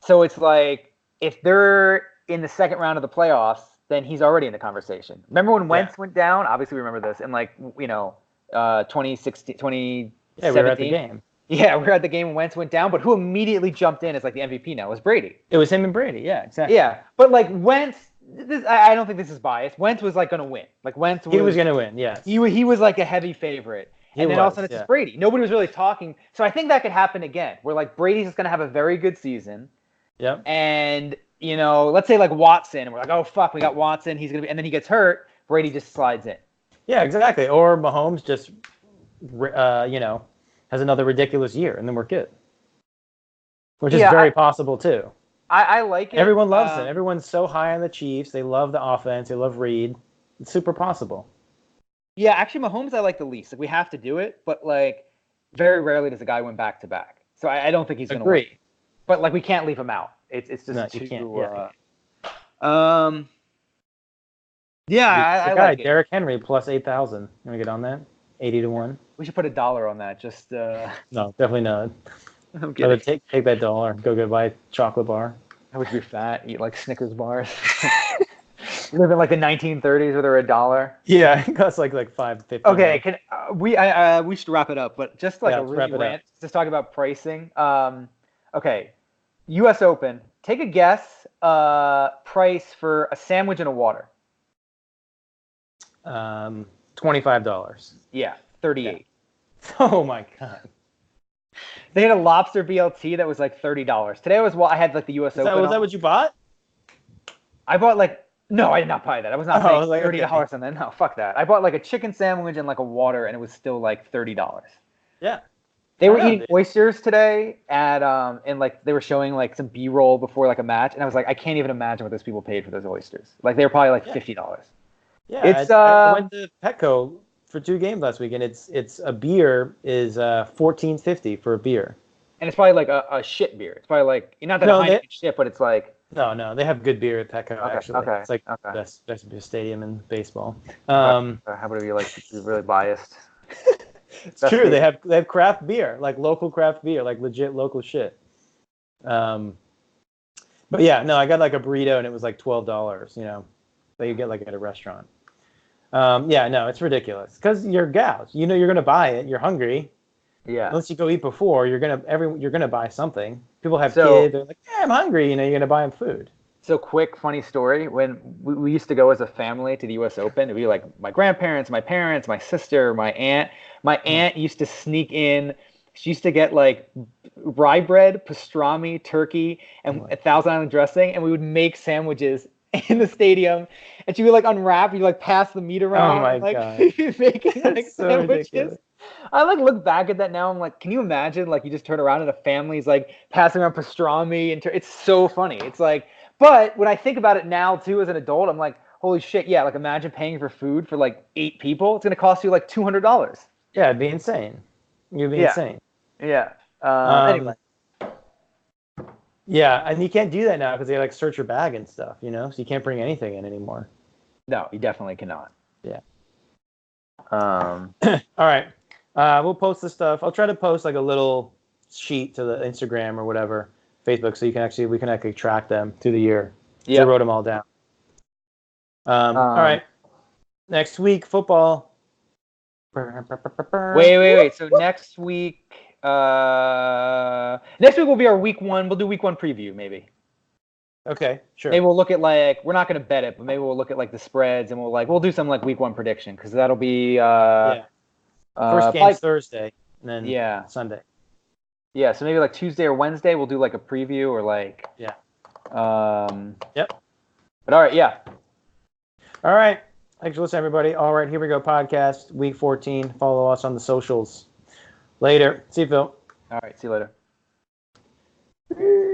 So it's like, if they're in the second round of the playoffs, then he's already in the conversation. Remember when Wentz went down? Obviously, we remember this in 2016, 2017. Yeah, we were at the game. Yeah, we were at the game when Wentz went down, but who immediately jumped in as like the MVP now was Brady. It was him and Brady. Yeah, exactly. Yeah, but like Wentz I don't think this is biased. Wentz was like going to win. Like Wentz He was going to win, yes. He was like a heavy favorite. And then all of a sudden it's just Brady. Nobody was really talking. So I think that could happen again, where like Brady's just going to have a very good season. Yep. And, you know, let's say like Watson, and we're like, oh, fuck, we got Watson. He's going to be, and then he gets hurt. Brady just slides in. Yeah, exactly. Or Mahomes just, you know, has another ridiculous year, and then we're good. Which is very possible, too. I like it. Everyone loves it. Everyone's so high on the Chiefs. They love the offense. They love Reed. It's super possible. Yeah, actually, Mahomes I like the least. Like, we have to do it, but, like, very rarely does a guy win back-to-back. So I don't think he's going to win. But, like, we can't leave him out. It's just you can't. I like it. Derrick Henry plus 8,000. You want to get on that? 80 to 1. We should put $1 on that. Just No, definitely not. I'm kidding. Take that dollar. Go buy a chocolate bar. I wish you'd be fat. Eat like Snickers bars. Live in like the 1930s where they're $1. Yeah, it costs like $5.50. Okay, we should wrap it up, but just like a really rant, just talk about pricing. Okay, U.S. Open. Take a guess. Price for a sandwich and a water. $25. Yeah, 38. Yeah. Oh my god. They had a lobster BLT that was like $30. Today I had like the U.S. Open. Was that what you bought? I bought no, I did not buy that. I was not paying $30 on that. No, fuck that. I bought like a chicken sandwich and like a water, and it was still like $30. Yeah. They were eating oysters today and like they were showing like some B-roll before like a match, and I was like, I can't even imagine what those people paid for those oysters. Like they were probably like $50. Yeah, I went to Petco for 2 games last week, and it's a beer is $14.50 for a beer. And it's probably like a shit beer. It's probably like not that Heineken shit, but it's like no, they have good beer at Petco actually. Okay, it's like best stadium in baseball. How about you like you're really biased? It's true. They have craft beer, like local craft beer, like legit local shit. But yeah, no, I got like a burrito and it was like $12. You know, that you get like at a restaurant. Yeah, no, it's ridiculous because you're gals. You know, you're gonna buy it. You're hungry. Yeah. Unless you go eat before, you're gonna buy something. People have kids. They're like, yeah, I'm hungry. You know, you're gonna buy them food. So quick, funny story. When we used to go as a family to the U.S. Open, it'd be like my grandparents, my parents, my sister, my aunt. My aunt used to sneak in. She used to get like rye bread, pastrami, turkey, and Thousand Island dressing, and we would make sandwiches in the stadium. And she would like unwrap, you like pass the meat around. Oh my god! Making like so sandwiches. Ridiculous. I like look back at that now. I'm like, can you imagine? Like you just turn around and a family's like passing around pastrami, and it's so funny. It's like, but when I think about it now too, as an adult, I'm like, holy shit, yeah. Like imagine paying for food for like 8 people. It's gonna cost you like $200. Yeah, it'd be insane. You'd be insane. Yeah. Anyway. Yeah, and you can't do that now because they like search your bag and stuff, you know? So you can't bring anything in anymore. No, you definitely cannot. Yeah. All right. We'll post the stuff. I'll try to post like a little sheet to the Instagram or whatever, Facebook, so we can actually track them through the year. Yeah. I wrote them all down. All right. Next week, football. Wait. So next week will be our week 1. We'll do week 1 preview, maybe. Okay, sure. Maybe we'll look at like we're not going to bet it, but maybe we'll look at like the spreads and we'll do some like week 1 prediction because that'll be first game's Thursday and then Sunday. Yeah, so maybe like Tuesday or Wednesday we'll do like a preview or like Yep. But all right, yeah. All right. Thanks for listening, everybody. All right, here we go. Podcast week 14. Follow us on the socials. Later. See you, Phil. All right. See you later.